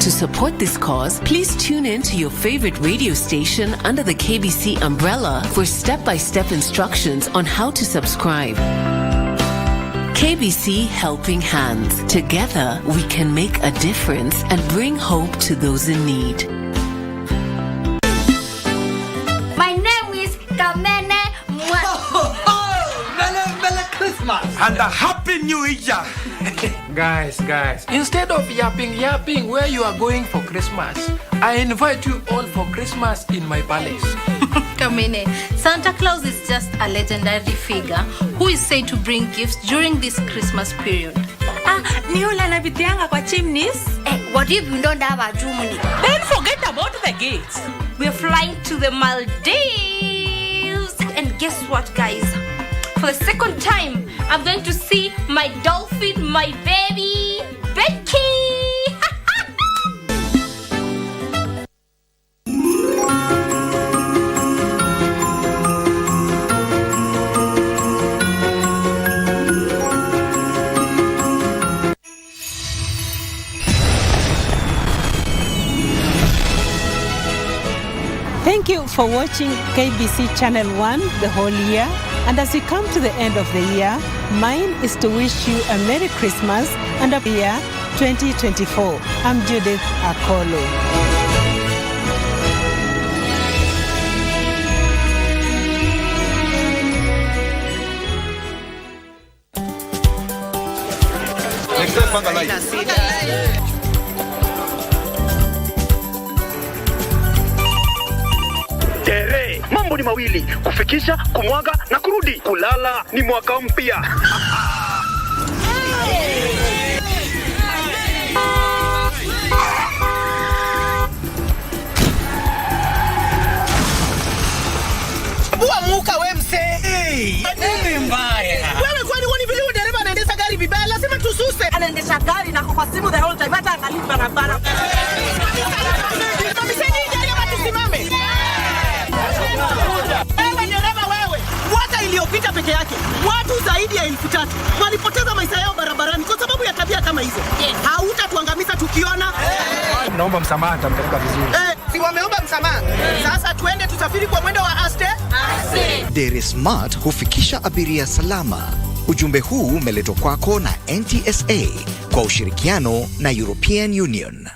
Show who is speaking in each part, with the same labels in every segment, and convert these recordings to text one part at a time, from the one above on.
Speaker 1: To support this cause, please tune in to your favorite radio station under the KBC umbrella for step-by-step instructions on how to subscribe. KBC Helping Hands. Together, we can make a difference and bring hope to those in need.
Speaker 2: My name is Kamene.
Speaker 3: Merry Christmas and a Happy New Year.
Speaker 4: Guys, instead of yapping where you are going for Christmas, I invite you all for Christmas in my palace.
Speaker 5: Kamene, Santa Claus is just a legendary figure who is said to bring gifts during this Christmas period.
Speaker 6: Ni yule anapitianga kwa chimneys?
Speaker 2: What if you don't have a chimney?
Speaker 6: Then forget about the gates.
Speaker 5: We're flying to the Maldives. And guess what, guys? For the second time, I'm going to see my dolphin, my baby, Becky.
Speaker 7: Thank you for watching KBC Channel 1 the whole year. And as we come to the end of the year, mine is to wish you a Merry Christmas and a year 2024. I'm Judith Akolo.
Speaker 8: Mambo ni mawili, kufikisha, kumwaga na kurudi. Kulala ni mwaka mpya.
Speaker 3: Bua muka we mse. Nini mbaya?
Speaker 6: Wewe kwani wani vile dereva anaendesha gari vibaya, lazima tususe. Anaendesha gari na kwa simu the whole time hata akalipa barabara. Iliyopita peke yake watu zaidi ya 3,000 walipoteza maisha yao barabarani kwa sababu ya tabia kama hizo. Hautatuangamiza tukiona.
Speaker 4: Naomba msamaha, nitampeleka vizuri.
Speaker 6: Si wameomba msamaha. Sasa tuende tusafiri kwa mwendo wa aste.
Speaker 9: Dere Smart hufikisha abiria salama. Ujumbe huu umeletwa kwako na NTSA kwa ushirikiano na European Union.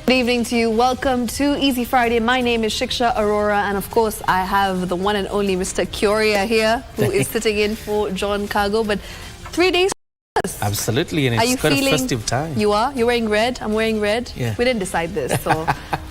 Speaker 10: Good evening to you. Welcome to Easy Friday. My name is Shiksha, Arora, and of course I have the one and only Mr. Kioria here, who is sitting in for John Cargo. But 3 days.
Speaker 11: Absolutely, and it's quite a festive time.
Speaker 10: You are? You're wearing red. I'm wearing red.
Speaker 11: Yeah.
Speaker 10: We didn't decide this, so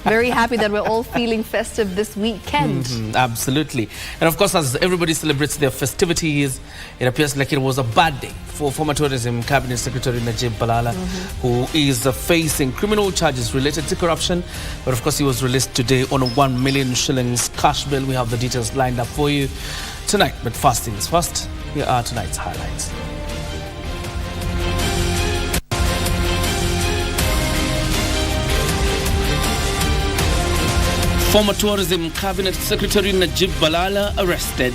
Speaker 10: very happy that we're all feeling festive this weekend.
Speaker 11: Absolutely. And of course, as everybody celebrates their festivities, it appears like it was a bad day for former Tourism Cabinet Secretary Najib Balala, who is facing criminal charges related to corruption. But of course, he was released today on a 1 million shillings cash bail. We have the details lined up for you tonight. But first things first, here are tonight's highlights. Former Tourism Cabinet Secretary Najib Balala arrested,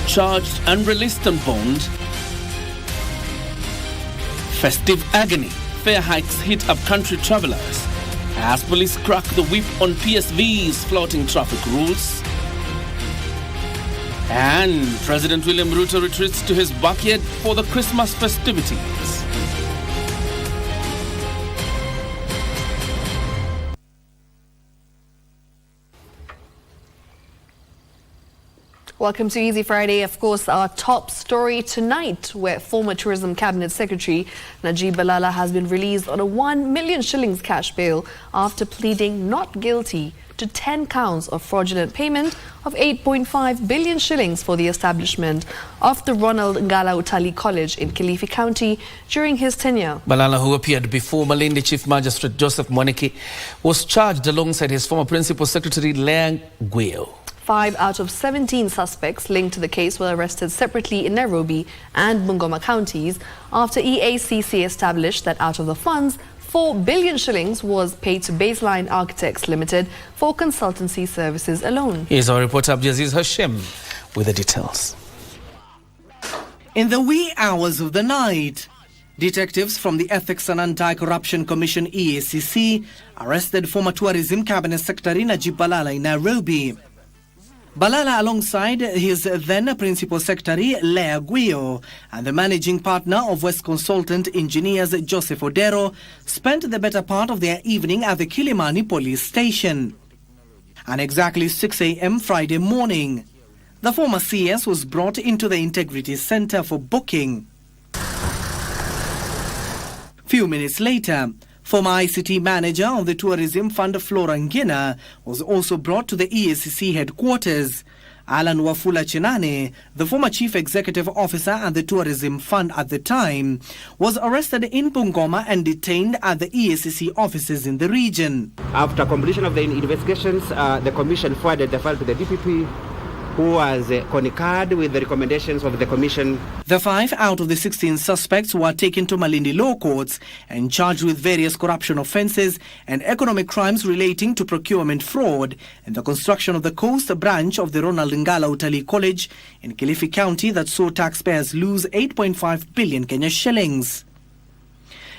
Speaker 11: charged and released on bond. Festive agony. Fare hikes hit upcountry travelers as police crack the whip on PSVs flouting traffic rules. And President William Ruto retreats to his backyard for the Christmas festivities.
Speaker 10: Welcome to Easy Friday. Of course, our top story tonight, where former Tourism Cabinet Secretary Najib Balala has been released on a 1 million shillings cash bail after pleading not guilty to 10 counts of fraudulent payment of 8.5 billion shillings for the establishment of the Ronald Ngala Utali College in Kilifi County during his tenure.
Speaker 11: Balala, who appeared before Malindi Chief Magistrate Joseph Mwaniki, was charged alongside his former Principal Secretary Leang Guio.
Speaker 10: 5 out of 17 suspects linked to the case were arrested separately in Nairobi and Bungoma counties after EACC established that out of the funds, 4 billion shillings was paid to Baseline Architects Limited for consultancy services alone.
Speaker 11: Here's our reporter Abdiaziz Hashim with the details.
Speaker 12: In the wee hours of the night, detectives from the Ethics and Anti-Corruption Commission EACC arrested former Tourism Cabinet Secretary Najib Balala in Nairobi. Balala, alongside his then Principal Secretary Leang Guio and the Managing Partner of West Consultant Engineers Joseph Odero, spent the better part of their evening at the Kilimani police station. At exactly 6 a.m. Friday morning, the former CS was brought into the Integrity Center for booking. Few minutes later, former ICT manager of the Tourism Fund Flora Ngina was also brought to the EACC headquarters. Alan Wafula Chinane, the former chief executive officer at the Tourism Fund at the time, was arrested in Bungoma and detained at the EACC offices in the region.
Speaker 13: After completion of the investigations, the commission forwarded the file to the DPP, who was concurred with the recommendations of the commission.
Speaker 12: The 5 out of the 16 suspects were taken to Malindi law courts and charged with various corruption offences and economic crimes relating to procurement fraud and the construction of the coast branch of the Ronald Ngala Utali College in Kilifi County that saw taxpayers lose 8.5 billion Kenya shillings.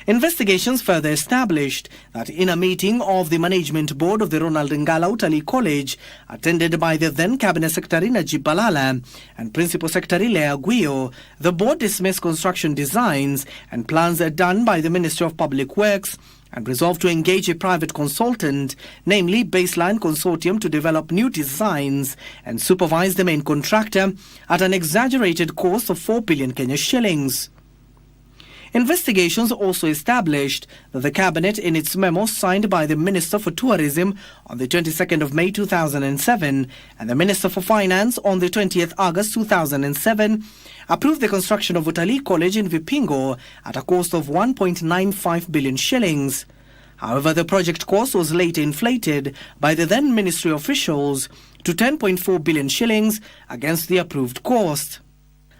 Speaker 12: Investigations further established that in a meeting of the management board of the Ronald Ngala Utali College, attended by the then Cabinet Secretary Najib Balala and Principal Secretary Leang Guio, the board dismissed construction designs and plans done by the Ministry of Public Works and resolved to engage a private consultant, namely Baseline Consortium, to develop new designs and supervise the main contractor at an exaggerated cost of 4 billion Kenya shillings. Investigations also established that the Cabinet, in its memo signed by the Minister for Tourism on the 22nd of May 2007 and the Minister for Finance on the 20th August 2007, approved the construction of Utali College in Vipingo at a cost of 1.95 billion shillings. However, the project cost was later inflated by the then ministry officials to 10.4 billion shillings against the approved cost.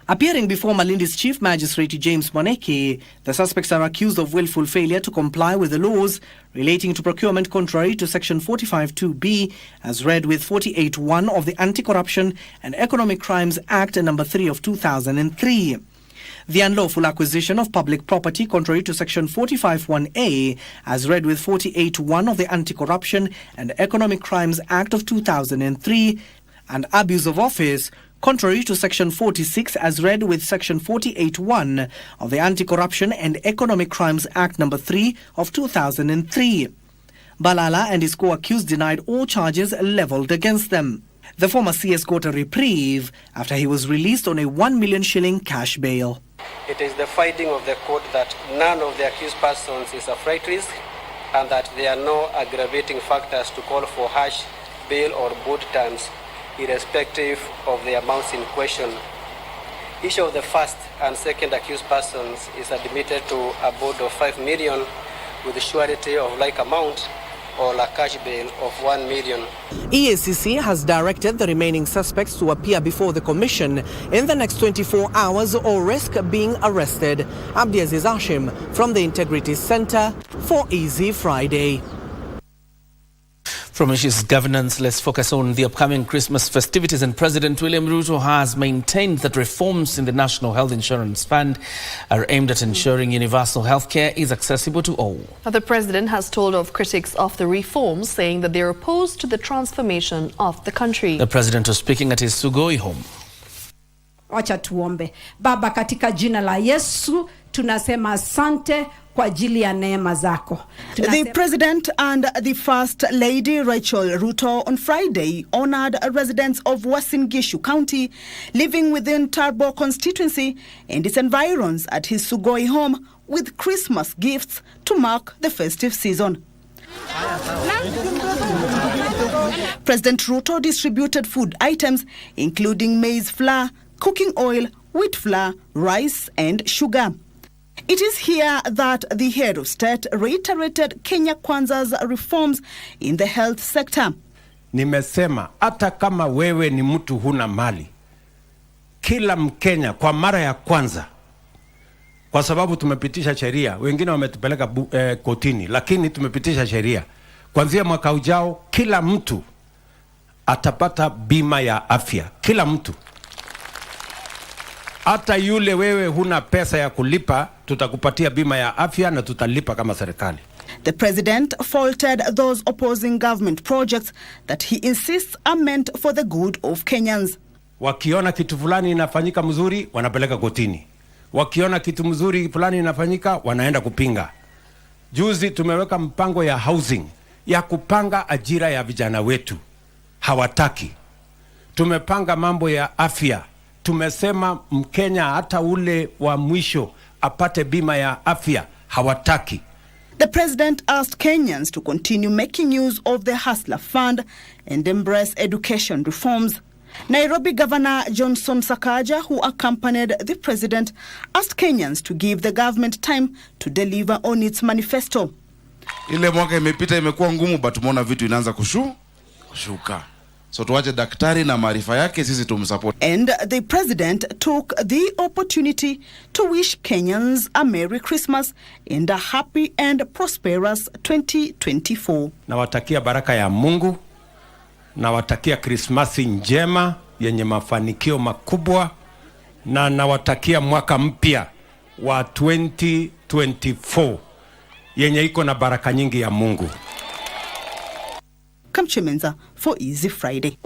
Speaker 12: Appearing before Malindi's Chief Magistrate James Mwaniki, the suspects are accused of willful failure to comply with the laws relating to procurement contrary to Section 45(2)(b, as read with 48(1) of the Anti-Corruption and Economic Crimes Act No. 3 of 2003. The unlawful acquisition of public property contrary to Section 45(1)(a, as read with 48(1) of the Anti-Corruption and Economic Crimes Act of 2003, and abuse of office contrary to Section 46 as read with Section 48(1) of the Anti-Corruption and Economic Crimes Act No. 3 of 2003. Balala and his co-accused denied all charges levelled against them. The former CS got a reprieve after he was released on a 1 million shilling cash bail.
Speaker 14: It is the finding of the court that none of the accused persons is a flight risk and that there are no aggravating factors to call for harsh bail or board terms, irrespective of the amounts in question. Each of the first and second accused persons is admitted to a board of 5 million with a surety of like amount or a cash bail of 1 million.
Speaker 12: EACC has directed the remaining suspects to appear before the commission in the next 24 hours or risk being arrested. Abdiaziz Hashim from the Integrity Center for Easy Friday.
Speaker 11: From issues governance, let's focus on the upcoming Christmas festivities. And President William Ruto has maintained that reforms in the National Health Insurance Fund are aimed at ensuring universal health care is accessible to all.
Speaker 10: The president has told off critics of the reforms, saying that they're opposed to the transformation of the country.
Speaker 11: The president was speaking at his Sugoi home.
Speaker 15: Wacha tuombe. Baba, katika jina la Yesu tunasema asante kwa ajili ya neema zako.
Speaker 6: The President and the First Lady Rachel Ruto on Friday honored residents of Uasin Gishu County living within Turbo constituency and its environs at his Sugoi home with Christmas gifts to mark the festive season. President Ruto distributed food items including maize flour, cooking oil, wheat flour, rice and sugar. It is here that the head of state reiterated Kenya Kwanza's reforms in the health sector.
Speaker 16: Nimesema hata kama wewe ni mtu huna mali, kila Mkenya kwa mara ya kwanza, kwa sababu tumepitisha sheria, wengine wametupeleka kotini, lakini tumepitisha sheria. Kuanzia mwaka ujao kila mtu atapata bima ya afya, kila mtu. Hata yule wewe huna pesa ya kulipa, tutakupatia bima ya afya na tutalipa kama serikali.
Speaker 6: The president faulted those opposing government projects that he insists are meant for the good of Kenyans.
Speaker 16: Wakiona kitu fulani inafanyika mzuri, wanapeleka kotini. Wakiona kitu mzuri fulani inafanyika, wanaenda kupinga. Juzi tumeweka mpango ya housing, ya kupanga ajira ya vijana wetu. Hawataki. Tumepanga mambo ya afya. Tumesema Mkenya hata ule wa mwisho apate bima ya afya. Hawataki.
Speaker 6: The president asked Kenyans to continue making use of the Hustler Fund and embrace education reforms. Nairobi Governor Johnson Sakaja, who accompanied the president, asked Kenyans to give the government time to deliver on its manifesto.
Speaker 17: Ile mwaka imepita imekuwa ngumu, but tumeona vitu inaanza kushuka. So tuache daktari na maarifa yake, sisi tumsupport.
Speaker 6: And the president took the opportunity to wish Kenyans a Merry Christmas and a happy and prosperous 2024.
Speaker 16: Nawatakia baraka ya Mungu, nawatakia Krismasi njema yenye mafanikio makubwa, na nawatakia mwaka mpya wa 2024 yenye iko na baraka nyingi ya Mungu.
Speaker 6: Kamchemenza for Easy Friday.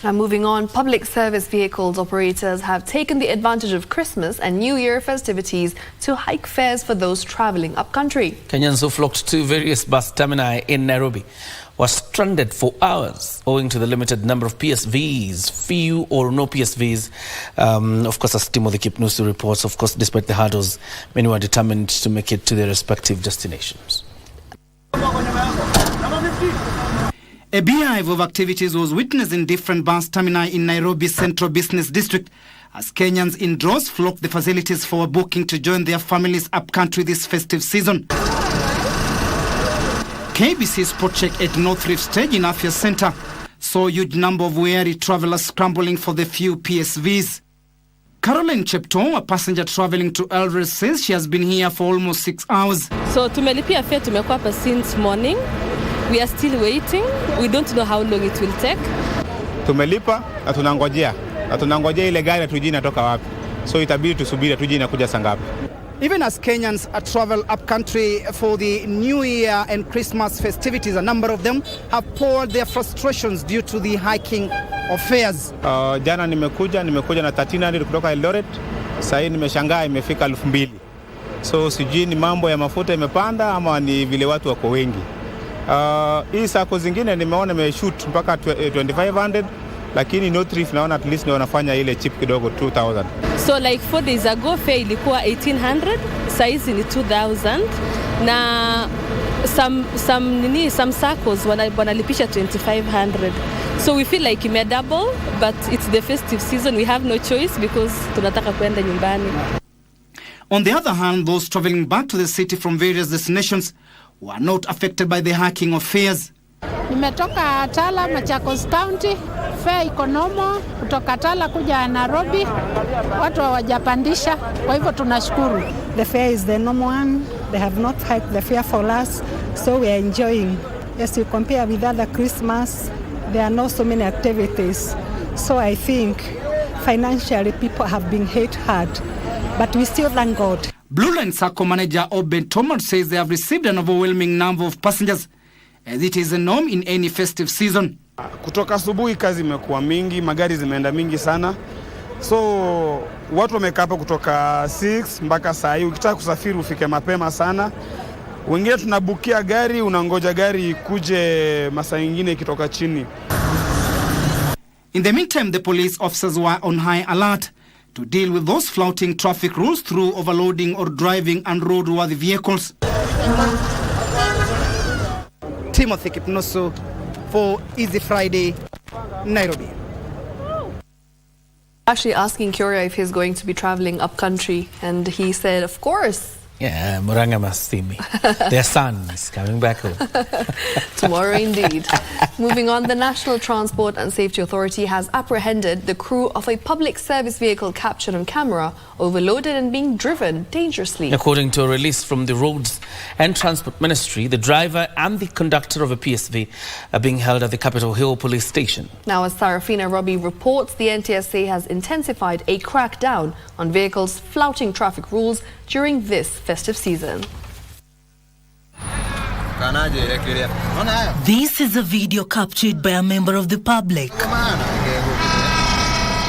Speaker 10: Now moving on, public service vehicles operators have taken the advantage of Christmas and New Year festivities to hike fares for those travelling upcountry.
Speaker 11: Kenyans who flocked to various bus termini in Nairobi were stranded for hours owing to the limited number of PSVs, few or no PSVs. Of course, as Timothy Kipnusu reports, of course, despite the hurdles, many were determined to make it to their respective destinations.
Speaker 18: A beehive of activities was witnessed in different bus termini in Nairobi's Central Business District as Kenyans in droves flocked the facilities for booking to join their families upcountry this festive season. KBC Spot Check at North Rift Stage in Afya Center saw a huge number of weary travelers scrambling for the few PSVs. Caroline Chepto, a passenger traveling to Eldoret, says she has been here for almost 6 hours.
Speaker 19: So tumelipia fare, tumekuwa hapa since morning. We are still waiting. We don't know how long it will take.
Speaker 20: Tumelipa na tunangojea ile gari hatujui inatoka wapi. So itabidi tusubiri hatujui inakuja saa ngapi.
Speaker 18: Even as Kenyans travel up country for the New Year and Christmas festivities, a number of them have poured their frustrations due to the hiking of fares.
Speaker 20: Jana nimekuja na 1300 kutoka Eldoret. Sasa hii nimeshangaa imefika 2000. So sijui ni mambo ya mafuta imepanda ama ni vile watu wako wengi. Hii sako zingine nimeona imeshoot mpaka 2500, lakini North Rift naona at least ndio wanafanya ile cheap kidogo 2000.
Speaker 19: So like 4 days ago fare ilikuwa 1800, size ni 2000 na some circles wanalipisha 2500. So we feel like ime double, but it's the festive season, we have no choice because tunataka kwenda nyumbani.
Speaker 18: On the other hand, those traveling back to the city from various destinations were not affected by the hiking of fares.
Speaker 21: Nimetoka Tala, Machakos County, fare iko normal kutoka Tala kuja Nairobi, watu hawajapandisha, kwa hivyo tunashukuru.
Speaker 7: The fare is the normal one. They have not hiked the fare for us, so we are enjoying. Yes, you compare with other Christmas, there are not so many activities. So I think financially people have been hit hard, but we still thank God.
Speaker 18: Blue Line Sacco manager Oben Thomas says they have received an overwhelming number of passengers, as it is a norm in any festive season.
Speaker 1: Kutoka asubuhi kazi imekuwa mingi, magari zimeenda mingi sana. So watu wamekaa hapa kutoka 6 mpaka saa hii. Ukitaka kusafiri ufike mapema sana. Wengine tunabukia gari, unangoja gari kuje masaa nyingine ikitoka chini.
Speaker 18: In the meantime, the police officers were on high alert to deal with those flouting traffic rules through overloading or driving unroadworthy vehicles.
Speaker 22: Timothy Kipnusu for Easy Friday, Nairobi.
Speaker 10: Actually asking Kioria if he's going to be traveling up country, and he said, of course.
Speaker 11: Yeah, Muranga must see me. Their son is coming back home.
Speaker 10: Tomorrow indeed. Moving on, the National Transport and Safety Authority has apprehended the crew of a public service vehicle captured on camera, overloaded and being driven dangerously.
Speaker 11: According to a release from the Roads and Transport Ministry, the driver and the conductor of a PSV are being held at the Capitol Hill Police Station.
Speaker 10: Now, as Sarafina Robbie reports, the NTSA has intensified a crackdown on vehicles flouting traffic rules during this festive season.
Speaker 23: This is a video captured by a member of the public.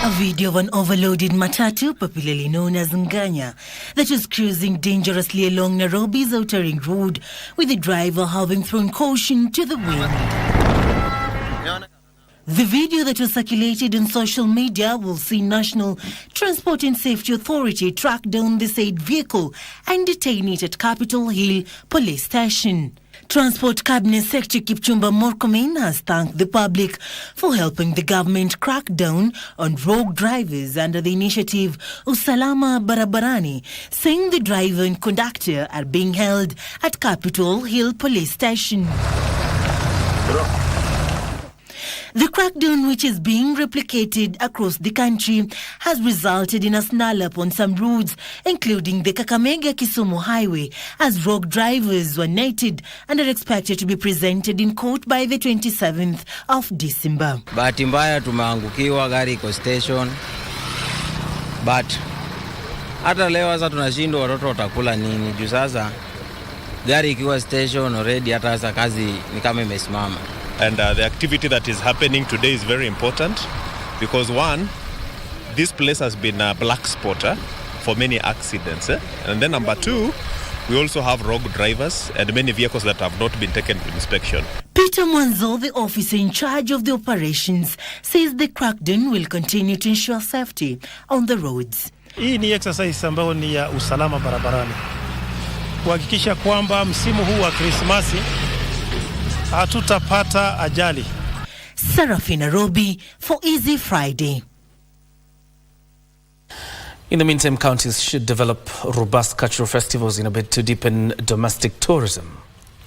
Speaker 23: A video of an overloaded matatu, popularly known as Nganya, that was cruising dangerously along Nairobi's outer ring road, with the driver having thrown caution to the wind. The video that was circulated on social media will see National Transport and Safety Authority track down the said vehicle and detain it at Capitol Hill Police Station. Transport Cabinet Secretary Kipchumba Murkomen has thanked the public for helping the government crack down on rogue drivers under the initiative Usalama Barabarani, saying the driver and conductor are being held at Capitol Hill Police Station. The crackdown, which is being replicated across the country, has resulted in a snarl-up on some roads, including the Kakamega-Kisumu Highway, as rogue drivers were nated and are expected to be presented in court by the 27th of December.
Speaker 24: Bahati mbaya tumeangukiwa, gari iko station, but hata leo sasa tunashindwa watoto watakula nini juu sasa gari ikiwa station already, hata sasa kazi ni kama imesimama.
Speaker 25: And the activity that is happening today is very important because one, this place has been a black spot for many accidents. And then number two, we also have rogue drivers and many vehicles that have not been taken to inspection.
Speaker 23: Peter Mwanzo, the officer in charge of the operations, says the crackdown will continue to ensure safety on the roads.
Speaker 26: Hii ni exercise ambayo ni ya usalama barabarani. Kuhakikisha kwamba msimu huu wa Krismasi hatutapata ajali.
Speaker 23: Sarafina Robi for Easy Friday.
Speaker 11: In the meantime, counties should develop robust cultural festivals in a bid to deepen domestic tourism.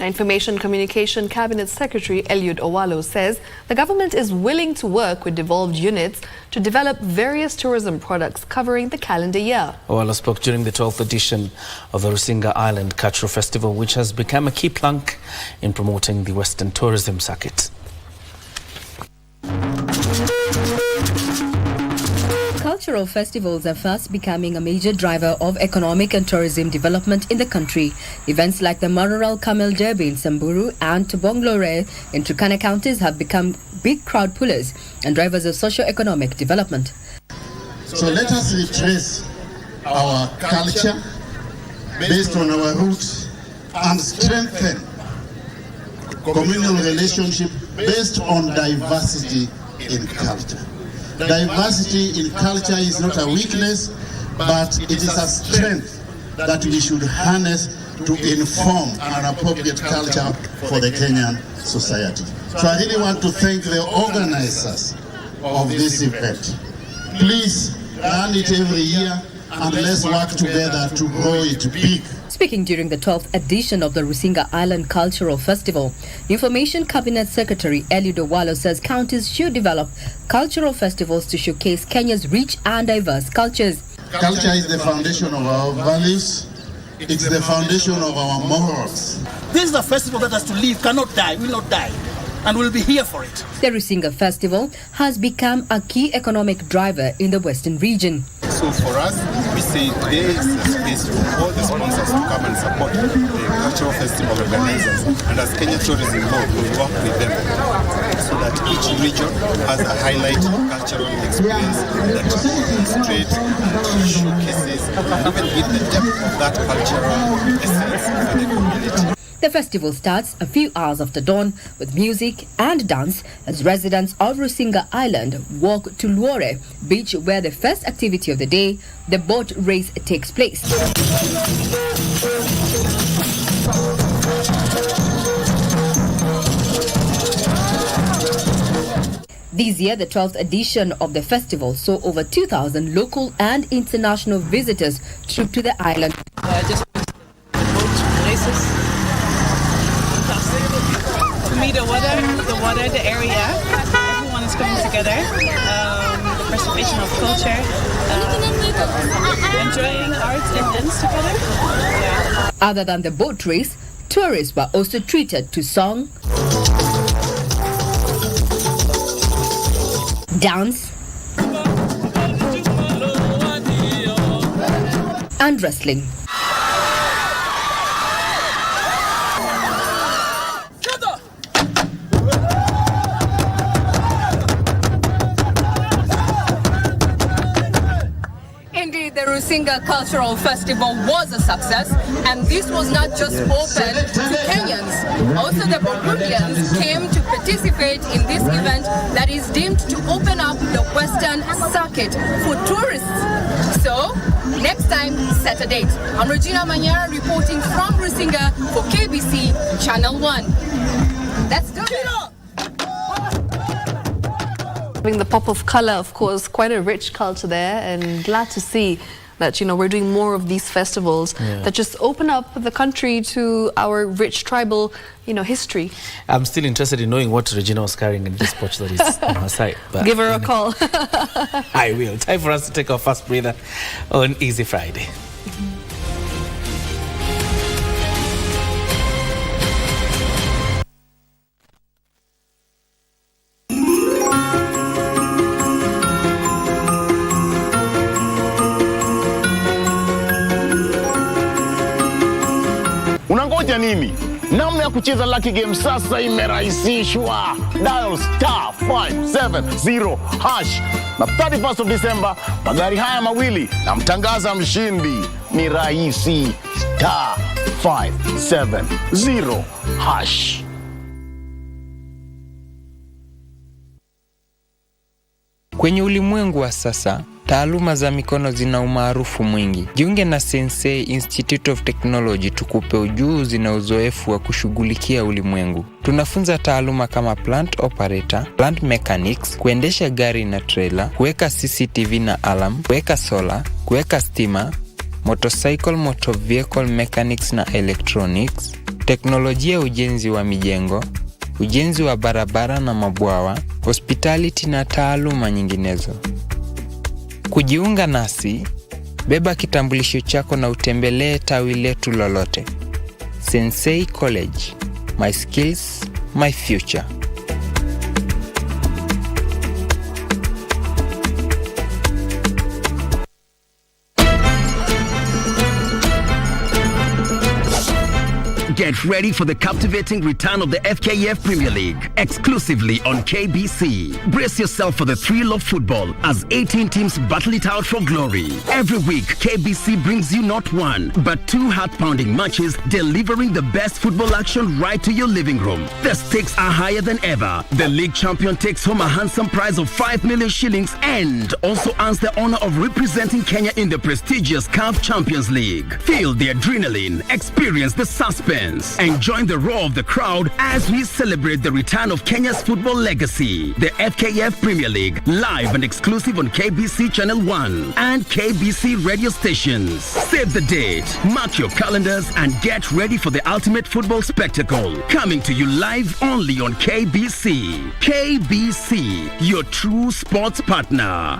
Speaker 10: Information Communication Cabinet Secretary Eliud Owalo says the government is willing to work with devolved units to develop various tourism products covering the calendar year.
Speaker 11: Owalo spoke during the 12th edition of the Rusinga Island Cultural Festival, which has become a key plank in promoting the Western tourism circuit.
Speaker 27: Cultural festivals are fast becoming a major driver of economic and tourism development in the country. Events like the Marural Camel Derby in Samburu and Tobonglore in Turkana counties have become big crowd pullers and drivers of socio-economic development.
Speaker 28: So let us retrace our culture based on our roots and strengthen communal relationship based on diversity in culture. Diversity in culture is not a weakness, but it is a strength that we should harness to inform an appropriate culture for the Kenyan society. So I really want to thank the organizers of this event. Please run it every year and let's work together to grow it big.
Speaker 27: Speaking during the 12th edition of the Rusinga Island Cultural Festival, Information Cabinet Secretary Eliud Owalo says counties should develop cultural festivals to showcase Kenya's rich and diverse cultures.
Speaker 28: Culture is the foundation of our values. It's the foundation of our morals.
Speaker 29: This is a festival that has to live, cannot die, will not die, and we'll be here for it.
Speaker 27: The Rusinga Festival has become a key economic driver in the Western region.
Speaker 2: So for us, we say there is a space for all the sponsors to come and support the cultural festival organizers. And as Kenya Tourism Board, we will work with them so that each region has a highlight cultural experience that illustrates, showcases, and even give the depth of that cultural essence for the community.
Speaker 27: The festival starts a few hours after dawn with music and dance as residents of Rusinga Island walk to Luo beach, where the first activity of the day, the boat race, takes place. This year, the 12th edition of the festival saw over 2,000 local and international visitors troop to the island.
Speaker 3: Just boat races. To me, the water, the area, everyone is coming together. The preservation of culture, enjoying art and dance together. Yeah.
Speaker 27: Other than the boat race, tourists were also treated to song, dance, and wrestling. Indeed, the Rusinga Cultural Festival was a success, and this was not just open to Kenyans. Also, the Burundians came to participate in this event that is deemed to open up the Western circuit for tourists. So, next time, set a date. I'm Regina Manyara reporting from Rusinga for KBC Channel 1. Let's do it!
Speaker 10: Having the pop of color, of course, quite a rich culture there, and glad to see that, you know, we're doing more of these festivals that just open up the country to our rich tribal, you know, history.
Speaker 11: I'm still interested in knowing what Regina was carrying in this pouch that is on her side. But
Speaker 10: give her a call.
Speaker 11: I will. Time for us to take our first breather on Easy Friday.
Speaker 4: Unangoja nini? Namna ya kucheza Lucky Game sasa imerahisishwa. Dial star 570 hash. Na 31st of December, magari haya mawili na mtangaza mshindi. Ni rahisi. Star 570 hash.
Speaker 5: Kwenye ulimwengu wa sasa, taaluma za mikono zina umaarufu mwingi. Jiunge na Sensei Institute of Technology tukupe ujuzi na uzoefu wa kushughulikia ulimwengu. Tunafunza taaluma kama plant operator, plant mechanics, kuendesha gari na trailer, kuweka CCTV na alarm, kuweka solar, kuweka stima, motorcycle, motor vehicle mechanics na electronics, teknolojia ujenzi wa mijengo, ujenzi wa barabara na mabwawa, hospitality na taaluma nyinginezo. Kujiunga nasi, beba kitambulisho chako na utembelee tawi letu lolote. Sensei College. My skills, my future.
Speaker 8: Get ready for the captivating return of the FKF Premier League, exclusively on KBC. Brace yourself for the thrill of football as 18 teams battle it out for glory. Every week, KBC brings you not one, but two heart-pounding matches, delivering the best football action right to your living room. The stakes are higher than ever. The league champion takes home a handsome prize of 5 million shillings and also earns the honor of representing Kenya in the prestigious CAF Champions League. Feel the adrenaline, experience the suspense, and join the roar of the crowd as we celebrate the return of Kenya's football legacy. The FKF Premier League, live and exclusive on KBC Channel 1 and KBC radio stations. Save the date, mark your calendars, and get ready for the ultimate football spectacle. Coming to you live only on KBC. KBC, your true sports partner.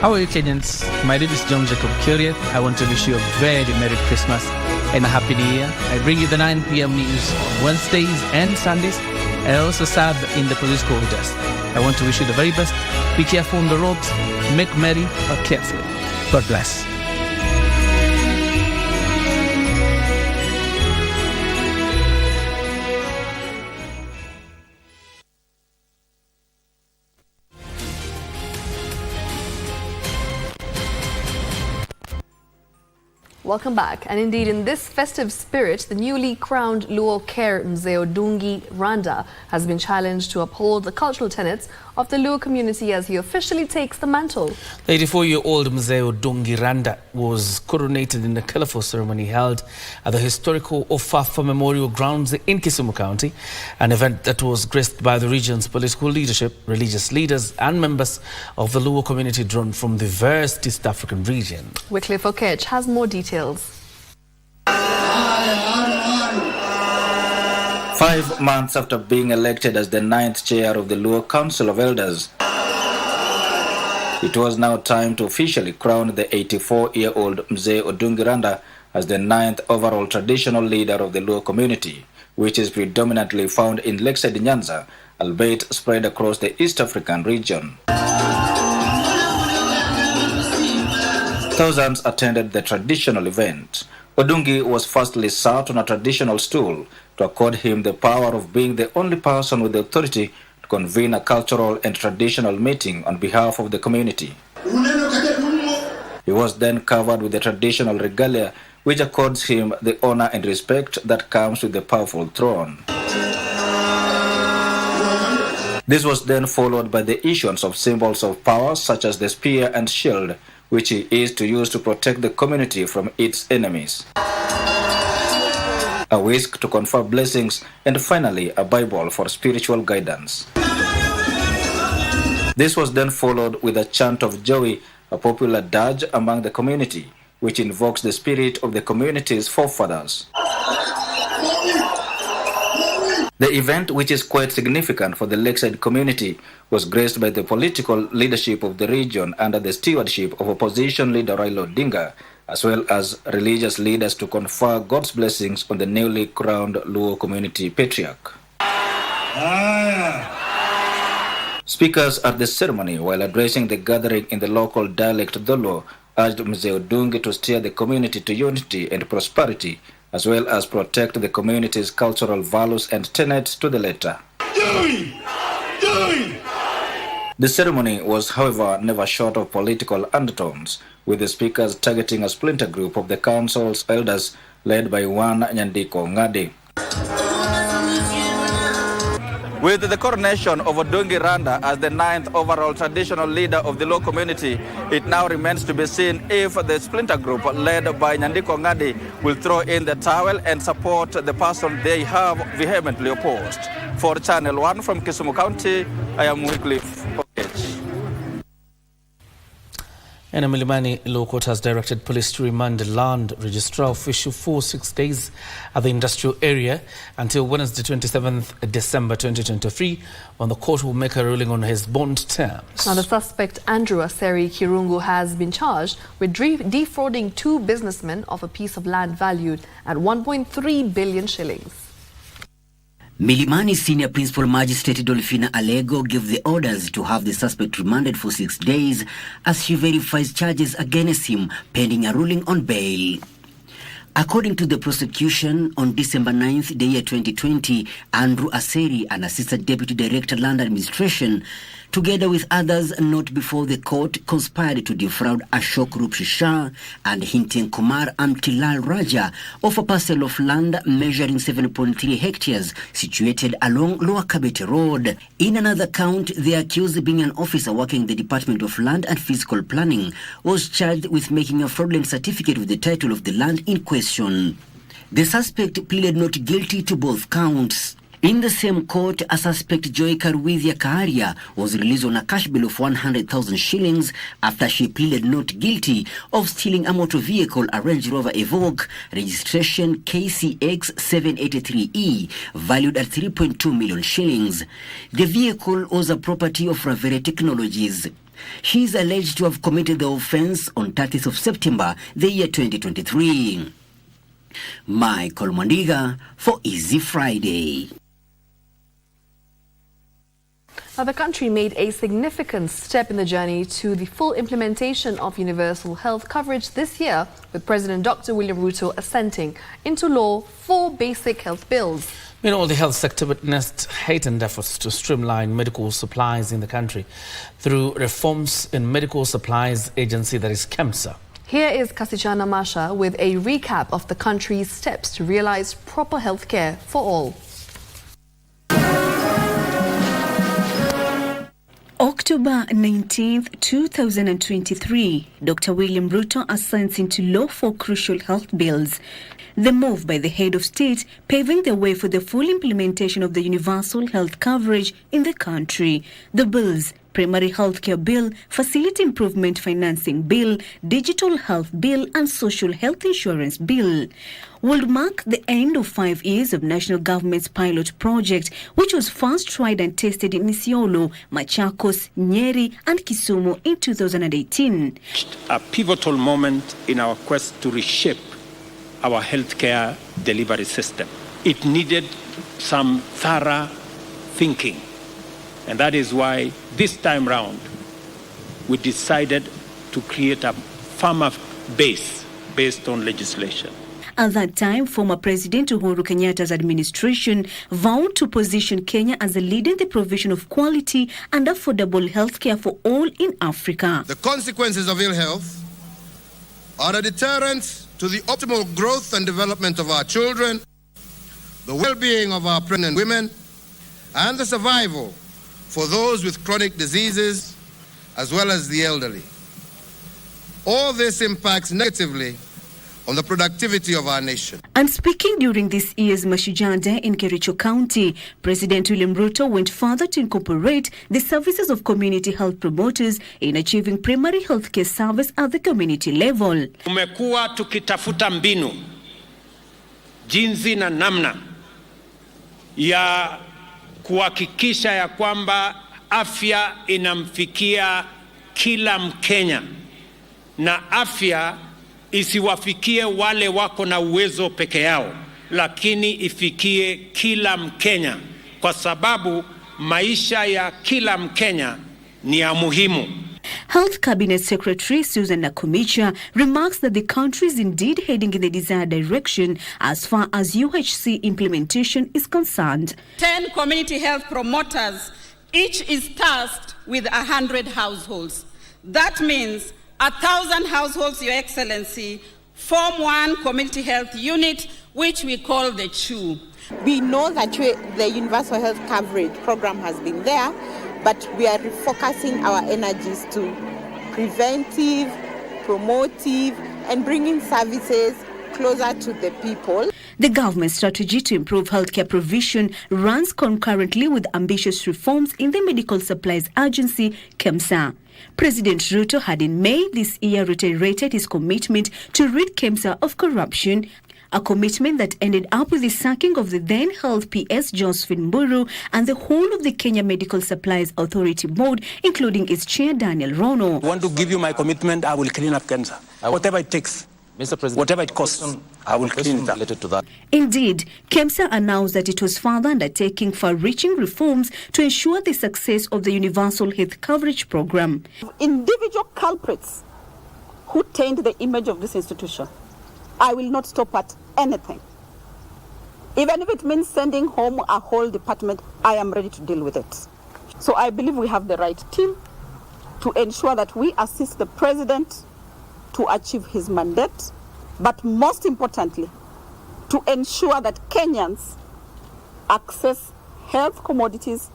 Speaker 6: How are you, Kenyans? My name is John Jacob Kioria. I want to wish you a very Merry Christmas and a Happy New Year. I bring you the 9 p.m. news on Wednesdays and Sundays, and I also serve in the police quarters. I want to wish you the very best. Be careful on the roads. Make merry but carefully. God bless.
Speaker 10: Welcome back. And indeed, in this festive spirit, the newly crowned Luo Ker Mzee Odungi Randa has been challenged to uphold the cultural tenets of the Luo community as he officially takes the mantle.
Speaker 11: The 84-year-old Mzee Odungi Randa was coronated in a colourful ceremony held at the historical Ofafa Memorial Grounds in Kisumu County, an event that was graced by the region's political leadership, religious leaders and members of the Luo community drawn from the vast East African region.
Speaker 10: Wycliffe Okech has more details.
Speaker 9: 5 months after being elected as the 9th chair of the Luo Council of Elders, it was now time to officially crown the 84-year-old Mzee Odungi Randa as the 9th overall traditional leader of the Luo community, which is predominantly found in Lakeside Nyanza, albeit spread across the East African region. Thousands attended the traditional event. Odungi was firstly sat on a traditional stool to accord him the power of being the only person with the authority to convene a cultural and traditional meeting on behalf of the community. He was then covered with the traditional regalia, which accords him the honor and respect that comes with the powerful throne. This was then followed by the issuance of symbols of power such as the spear and shield, which he is to use to protect the community from its enemies, a whisk to confer blessings, and finally a Bible for spiritual guidance. This was then followed with a chant of joy, a popular dirge among the community, which invokes the spirit of the community's forefathers. The event, which is quite significant for the Lakeside community, was graced by the political leadership of the region under the stewardship of opposition leader Raila Odinga, as well as religious leaders to confer God's blessings on the newly crowned Luo community patriarch. Speakers at the ceremony, while addressing the gathering in the local dialect Dholuo, urged Mzee Odungi to steer the community to unity and prosperity, as well as protect the community's cultural values and tenets to the letter. The ceremony was, however, never short of political undertones, with the speakers targeting a splinter group of the council's elders led by one Nyandiko Ngadi. With the coronation of Odungi Randa as the 9th overall traditional leader of the Luo community, it now remains to be seen if the splinter group led by Nyandiko Ngadi will throw in the towel and support the person they have vehemently opposed. For Channel 1 from Kisumu County, I am Wycliffe Okech.
Speaker 11: And Milimani Law Court has directed police to remand the land registrar official for 6 days at the industrial area until Wednesday, 27th December 2023, when the court will make a ruling on his bond terms.
Speaker 10: Now, the suspect Andrew Aseri Kirungu has been charged with defrauding 2 businessmen of a piece of land valued at 1.3 billion shillings.
Speaker 12: Milimani Senior Principal Magistrate Dolphina Alego gave the orders to have the suspect remanded for 6 days as she verifies charges against him pending a ruling on bail. According to the prosecution, on December 9th, the year 2020, Andrew Aseri, an Assistant Deputy Director Land Administration, together with others not before the court, conspired to defraud Ashok Rup Shiksha and Hinten Kumar Amtilal Raja of a parcel of land measuring 7.3 hectares situated along Lower Kabete Road. In another count, the accused, being an officer working in the Department of Land and Physical Planning, was charged with making a fraudulent certificate with the title of the land in question. The suspect pleaded not guilty to both counts. In the same court, a suspect, Joy Karwithia Kioria, was released on a cash bail of 100,000 shillings after she pleaded not guilty of stealing a motor vehicle, a Range Rover Evoque, registration KCX 783E, valued at 3.2 million shillings. The vehicle was a property of Ravere Technologies. She is alleged to have committed the offense on 30th of September, the year 2023. Michael Mwandiga for Easy Friday.
Speaker 10: Now, the country made a significant step in the journey to the full implementation of universal health coverage this year, with President Dr. William Ruto assenting into law 4 basic health bills.
Speaker 11: Meanwhile, the health sector witnessed heightened efforts to streamline medical supplies in the country through reforms in Medical Supplies Agency, that is KEMSA.
Speaker 10: Here is Kasichana Masha with a recap of the country's steps to realize proper health care for all.
Speaker 7: October 19th, 2023, Dr. William Ruto assents into law 4 crucial health bills. The move by the head of state paving the way for the full implementation of the universal health coverage in the country. The bills: Primary Healthcare Bill, Facility Improvement Financing Bill, Digital Health Bill and Social Health Insurance Bill, would mark the end of 5 years of national government's pilot project, which was first tried and tested in Isiolo, Machakos, Nyeri and Kisumu in 2018.
Speaker 13: A pivotal moment in our quest to reshape our healthcare delivery system. It needed some thorough thinking. And that is why this time round, we decided to create a firmer base based on legislation.
Speaker 7: At that time, former President Uhuru Kenyatta's administration vowed to position Kenya as a leader in the provision of quality and affordable healthcare for all in Africa.
Speaker 14: The consequences of ill health are a deterrent to the optimal growth and development of our children, the well-being of our pregnant women, and the survival for those with chronic diseases, as well as the elderly. All this impacts negatively on the productivity of our nation.
Speaker 7: And speaking during this year's Mashujaa Day in Kericho County, President William Ruto went further to incorporate the services of community health promoters in achieving primary health care service at the community level.
Speaker 13: Tumekuwa tukitafuta mbinu, jinsi na namna ya kuhakikisha ya kwamba afya inamfikia kila Mkenya na afya isiwafikie wale wako na uwezo peke yao, lakini ifikie kila Mkenya, kwa sababu maisha ya kila Mkenya ni ya muhimu.
Speaker 7: Health Cabinet Secretary Susan Nakumicha remarks that the country is indeed heading in the desired direction as far as UHC implementation is concerned.
Speaker 15: 10 community health promoters, each is tasked with 100 households. That means 1,000 households, Your Excellency, form one community health unit, which we call the CHU.
Speaker 16: We know that the Universal Health Coverage Program has been there, but we are refocusing our energies to preventive, promotive, and bringing services closer to the people.
Speaker 7: The government strategy to improve healthcare provision runs concurrently with ambitious reforms in the Medical Supplies Agency, KEMSA. President Ruto had in May this year reiterated his commitment to rid KEMSA of corruption, a commitment that ended up with the sacking of the then Health PS Josephine Mburu and the whole of the Kenya Medical Supplies Authority Board, including its chair Daniel Rono.
Speaker 17: I want to give you my commitment. I will clean up KEMSA. Whatever it takes. Mr. President, whatever it costs, I will clean it up. Related to that.
Speaker 7: Indeed, KEMSA announced that it was further undertaking far-reaching reforms to ensure the success of the Universal Health Coverage Program.
Speaker 16: Individual culprits who taint the image of this institution, I will not stop at anything. Even if it means sending home a whole department, I am ready to deal with it. So I believe we have the right team to ensure that we assist the president to achieve his mandate, but most importantly, to ensure that Kenyans access health commodities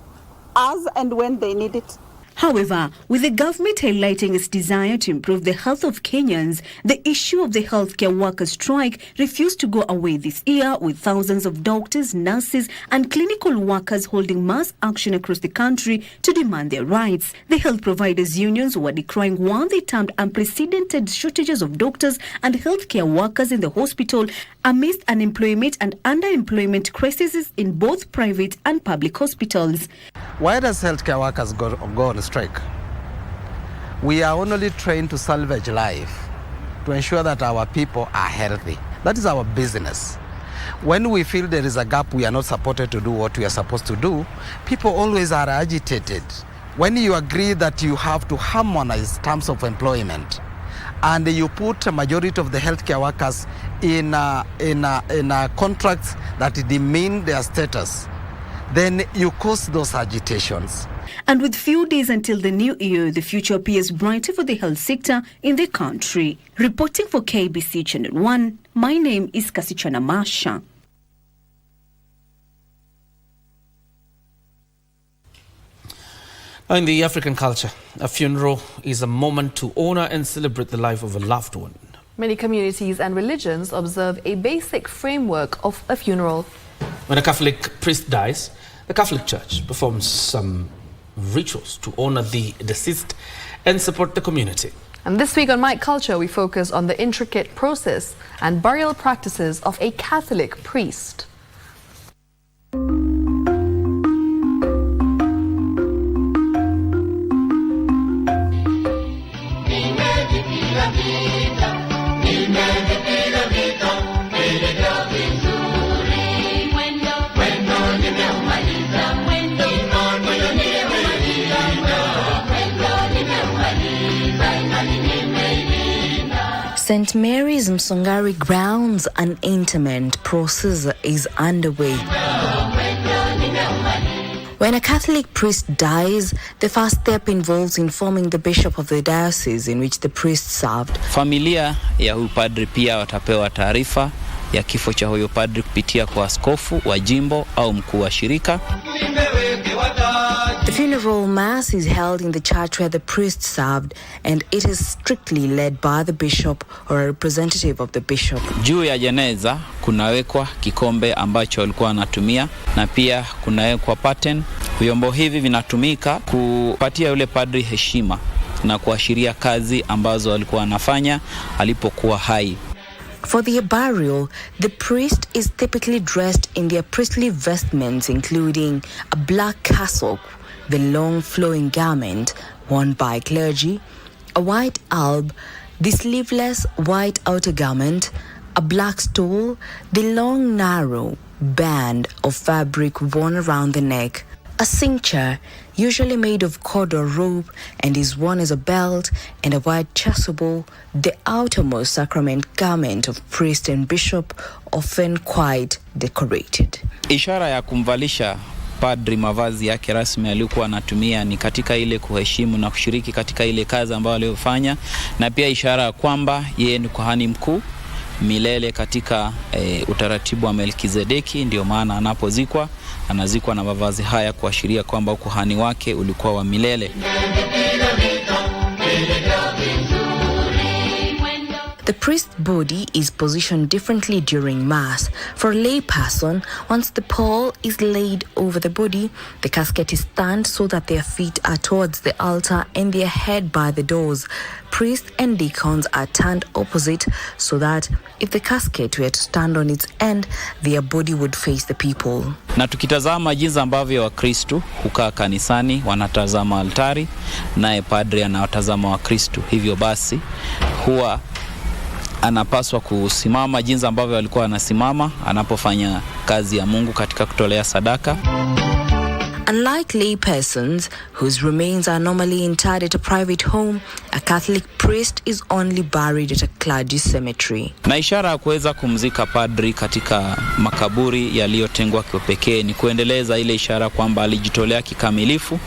Speaker 16: as and when they need it.
Speaker 7: However, with the government highlighting its desire to improve the health of Kenyans, the issue of the healthcare workers' strike refused to go away this year, with thousands of doctors, nurses and clinical workers holding mass action across the country to demand their rights. The health providers' unions were decrying what they termed unprecedented shortages of doctors and healthcare workers in the hospital amidst unemployment and underemployment crises in both private and public hospitals.
Speaker 19: Why does healthcare workers go on strike?
Speaker 1: We are only trained to salvage life, to ensure that our people are healthy. That is our business. When we feel there is a gap, we are not supported to do what we are supposed to do, people always are agitated. When you agree that you have to harmonize terms of employment, and you put a majority of the healthcare workers in contracts that demean their status, then you cause those agitations.
Speaker 7: And with few days until the new year, the future appears brighter for the health sector in the country. Reporting for KBC Channel 1, my name is Kasichana Masha.
Speaker 11: In the African culture, a funeral is a moment to honor and celebrate the life of a loved one.
Speaker 10: Many communities and religions observe a basic framework of a funeral.
Speaker 11: When a Catholic priest dies, the Catholic Church performs some rituals to honor the deceased and support the community.
Speaker 10: And this week on My Culture, we focus on the intricate process and burial practices of a Catholic priest.
Speaker 18: St. Mary's Msongari grounds an interment process is underway. When a Catholic priest dies, the first step involves informing the bishop of the diocese in which the priest served.
Speaker 19: Familia ya huyu padri pia watapewa taarifa ya kifo cha huyo padri kupitia kwa askofu wa jimbo au mkuu wa shirika.
Speaker 18: The funeral mass is held in the church where the priest served, and it is strictly led by the bishop or a representative of the bishop.
Speaker 19: Juu ya jeneza kunawekwa kikombe ambacho walikuwa wanatumia, na pia kunawekwa paten. Vyombo hivi vinatumika kupatia yule padri heshima na kuashiria kazi ambazo alikuwa anafanya alipokuwa hai.
Speaker 18: For the burial, the priest is typically dressed in their priestly vestments, including a black cassock, the long flowing garment worn by clergy, a white alb, the sleeveless white outer garment, a black stole, the long narrow band of fabric worn around the neck, a cincture, usually made of cord or rope, and is worn as a belt, and a white chasuble, the outermost sacrament garment of priest and bishop, often quite decorated.
Speaker 19: Ishara ya kumvalisha padri mavazi yake rasmi alikuwa anatumia ni katika ile kuheshimu na kushiriki katika ile kazi ambayo aliyofanya, na pia ishara kwamba yeye ni kuhani mkuu milele katika utaratibu wa Melkizedeki. Ndio maana anapozikwa anazikwa na mavazi haya kuashiria kwamba ukuhani wake ulikuwa wa milele.
Speaker 18: The priest's body is positioned differently during Mass. For a lay person, once the pall is laid over the body, the casket is turned so that their feet are towards the altar and their head by the doors. Priests and deacons are turned opposite so that if the casket were to stand on its end, their body would face the people.
Speaker 19: Na tukitazama jinsi ambavyo Wakristo hukaa kanisani, wanatazama altari, naye padri anawatazama Wakristo. Hivyo basi huwa anapaswa kusimama jinsi ambavyo alikuwa anasimama anapofanya kazi ya Mungu katika kutolea sadaka.
Speaker 18: Unlike lay persons, whose remains are normally interred at a private home, a Catholic priest is only buried at a clergy cemetery.
Speaker 19: Na ishara ya kuweza kumzika padri katika makaburi yaliyotengwa kwa pekee ni kuendeleza ile ishara kwamba alijitolea kikamilifu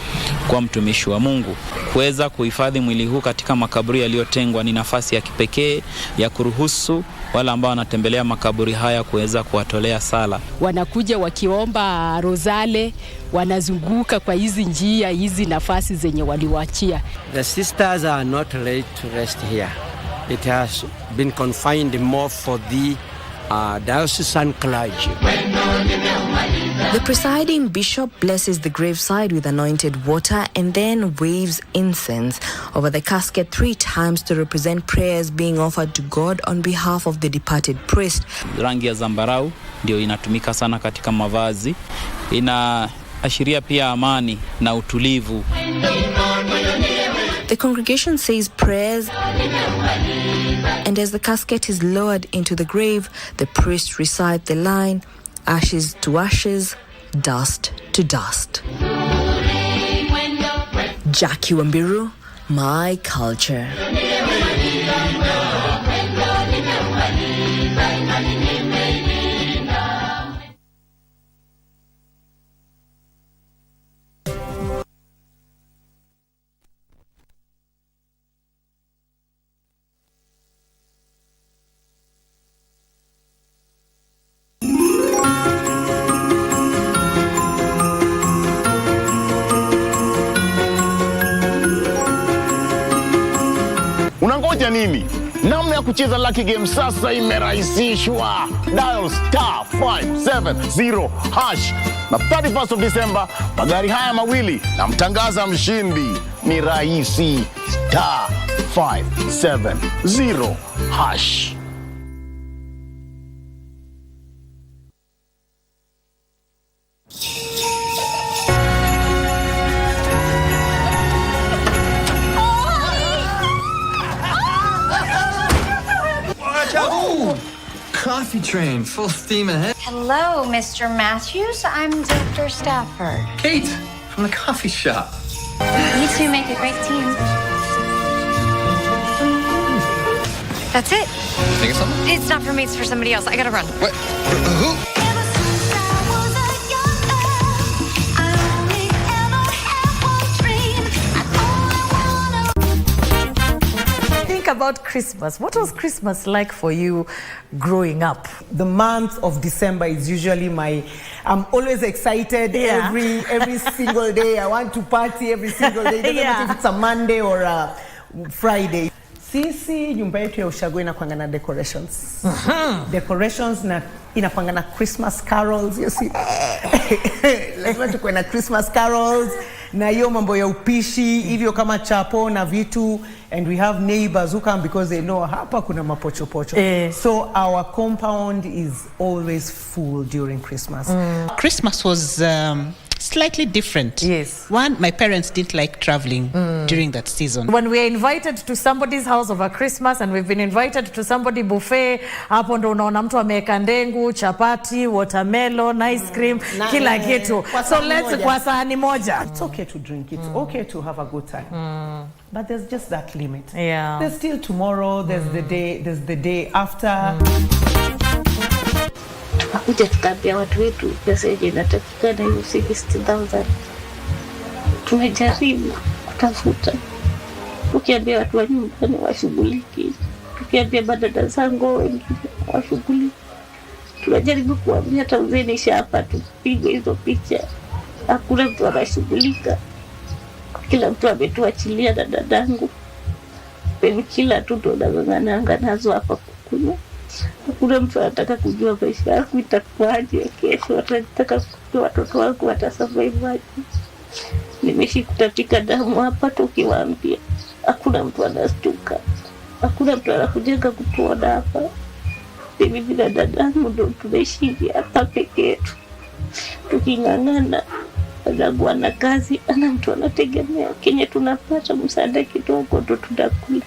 Speaker 19: kwa mtumishi wa Mungu. Kuweza kuhifadhi mwili huu katika makaburi yaliyotengwa ni nafasi ya kipekee ya kuruhusu wale ambao wanatembelea makaburi haya kuweza kuwatolea sala.
Speaker 20: Wanakuja wakiomba rozale, wanazunguka kwa hizi njia, hizi nafasi zenye waliwaachia.
Speaker 21: The sisters are not ready to rest here. It has been confined more for the diocesan clergy.
Speaker 18: The presiding bishop blesses the graveside with anointed water and then waves incense over the casket 3 times to represent prayers being offered to God on behalf of the departed priest.
Speaker 19: Rangi ya zambarau ndio inatumika sana katika mavazi. Inaashiria pia amani na utulivu.
Speaker 18: The congregation says prayers, and as the casket is lowered into the grave, the priest recite the line, ashes to ashes, dust to dust. Jackie Wambiru, My Culture.
Speaker 4: Unangoja nini? Namna ya kucheza Lucky Game sasa imerahisishwa. Dial *570# na 31st of December magari haya mawili na mtangaza mshindi. Ni rahisi. *570#.
Speaker 2: Coffee train, full steam ahead.
Speaker 3: Hello, Mr. Matthews. I'm Dr. Stafford.
Speaker 2: Kate, from the coffee shop.
Speaker 3: You two make a great team. That's it.
Speaker 2: Think of something?
Speaker 3: It's not for me, it's for somebody else. I gotta run.
Speaker 2: What? Who?
Speaker 22: About Christmas. What was Christmas like for you growing up?
Speaker 23: The month of December is usually I'm always excited every single day. I want to party every single day. Doesn't matter if it's a Monday or a Friday. Sisi nyumba yetu ya ushago inakuanga na decorations. Decorations na inakuanga na Christmas carols. You see? Lazima tukuwe na Christmas carols. Na hiyo mambo ya upishi hivyo kama chapo na vitu, and we have neighbors who come because they know hapa kuna mapochopocho. So our compound is always full during Christmas.
Speaker 24: Christmas was slightly different.
Speaker 22: Yes.
Speaker 24: One, my parents didn't like traveling during that season.
Speaker 22: When we are invited to somebody's house over Christmas and we've been invited to somebody buffet, hapo ndo unaona mtu ameweka ndengu, chapati, watermelon, ice cream, kila kitu. So let's kwa sahani moja.
Speaker 23: It's okay to drink. It's okay to have a good time. But there's just that limit.
Speaker 22: Yeah.
Speaker 23: There's still tomorrow, there's the day after.
Speaker 25: Tukakuja tukaambia watu wetu pesa yenye inatakikana hiyo 60,000. Tumejaribu kutafuta. Tukiambia watu wa nyumbani washughuliki. Tukiambia badada zangu wengine washughuliki. Tunajaribu kuambia Tanzania hapa tupige hizo picha. Hakuna mtu anashughulika. Kila mtu ametuachilia na dadangu. Baby kila mtu anang'ang'ana nazo hapa kukunywa. Hakuna mtu anataka kujua maisha yangu itakuwaje kesho. Anataka kujua watoto wangu watasurvive. Nimeshi kutapika damu hapa tukiwaambia. Hakuna mtu anastuka. Hakuna mtu anakujenga kutuona hapa. Mimi na dadangu ndo tunaishi hapa peke yetu. Tuking'ang'ana. Dadangu ana kazi, ana mtu anategemea. Kenye tunapata msaada kidogo ndo tunakula.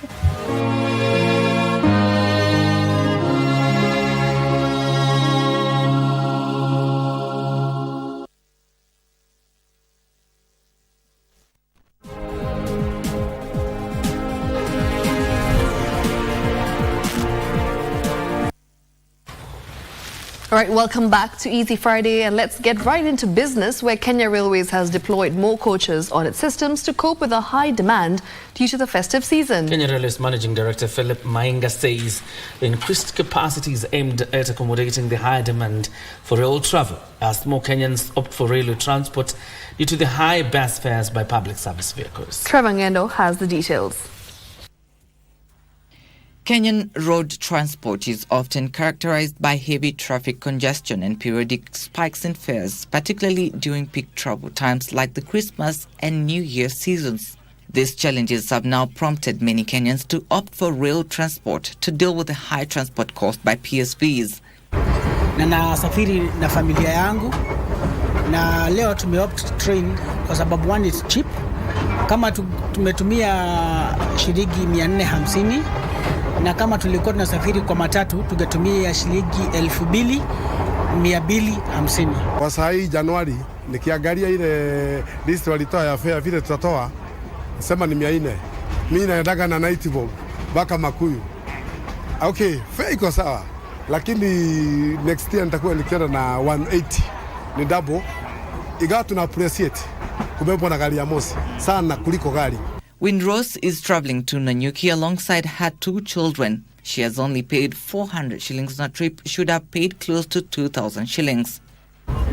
Speaker 10: All right, welcome back to Easy Friday, and let's get right into business, where Kenya Railways has deployed more coaches on its systems to cope with the high demand due to the festive season.
Speaker 11: Kenya Railways Managing Director Philip Mainga says increased capacity is aimed at accommodating the high demand for rail travel, as more Kenyans opt for railway transport due to the high bus fares by public service vehicles.
Speaker 10: Trevor Ngendo has the details.
Speaker 5: Kenyan road transport is often characterized by heavy traffic congestion and periodic spikes in fares, particularly during peak travel times like the Christmas and New Year seasons. These challenges have now prompted many Kenyans to opt for rail transport to deal with the high transport cost by PSVs.
Speaker 26: Na nasafiri na familia yangu na leo tumeopt train kwa sababu one is cheap Kama tumetumia shilingi 450 na kama tulikuwa tunasafiri kwa matatu tungetumia shilingi 2250.
Speaker 6: Kwa saa hii Januari nikiangalia ile list walitoa ya fare vile tutatoa sema ni 400. Mimi naendaga na night bob mpaka Makuyu. Okay, fare iko sawa. Lakini next year nitakuwa nikienda na 180. Ni double. Ingawa tuna appreciate kubebwa na gari ya mosi sana kuliko gari.
Speaker 8: Windrose is traveling to Nanyuki alongside her 2 children. She has only paid 400 shillings on a trip, should have paid close to 2,000 shillings.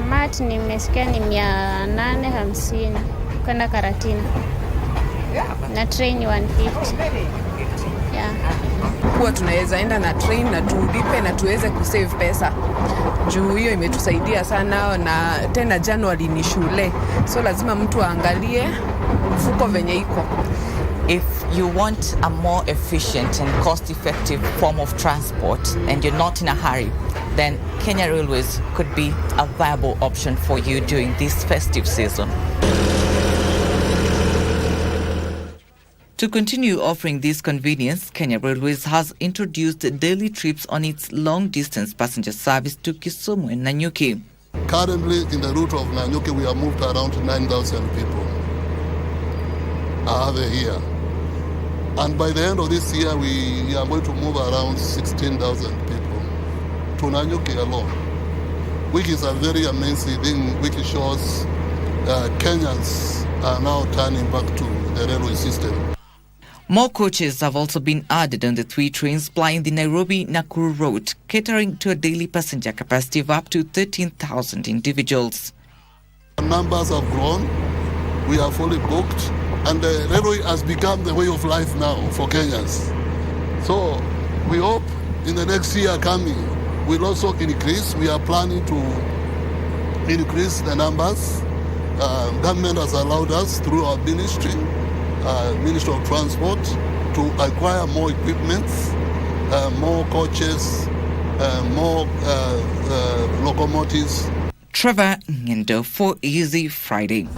Speaker 9: Mat nimesikia ni 850 kwenda Karatina. Na train 150. Yeah.
Speaker 12: Huwa tunaweza enda na train na tulipe na tuweze kusave pesa. Juu hiyo imetusaidia sana, na tena January ni shule. So lazima mtu aangalie mfuko venye iko.
Speaker 8: If you want a more efficient and cost-effective form of transport and you're not in a hurry, then Kenya Railways could be a viable option for you during this festive season. To continue offering this convenience, Kenya Railways has introduced daily trips on its long-distance passenger service to Kisumu and Nanyuki.
Speaker 13: Currently, in the route of Nanyuki, we have moved around 9,000 people here. And by the end of this year, we are going to move around 16,000 people to Nanyuki alone, which is a very amazing thing, which shows Kenyans are now turning back to the railway system.
Speaker 8: More coaches have also been added on the 3 trains plying the Nairobi-Nakuru route, catering to a daily passenger capacity of up to 13,000 individuals.
Speaker 13: The numbers have grown, we are fully booked, and the railway has become the way of life now for Kenyans. So we hope in the next year coming, we'll also increase. We are planning to increase the numbers. Government has allowed us through our ministry, Ministry of Transport, to acquire more equipment, more coaches, more locomotives.
Speaker 8: Trevor Ngendo for Easy Friday.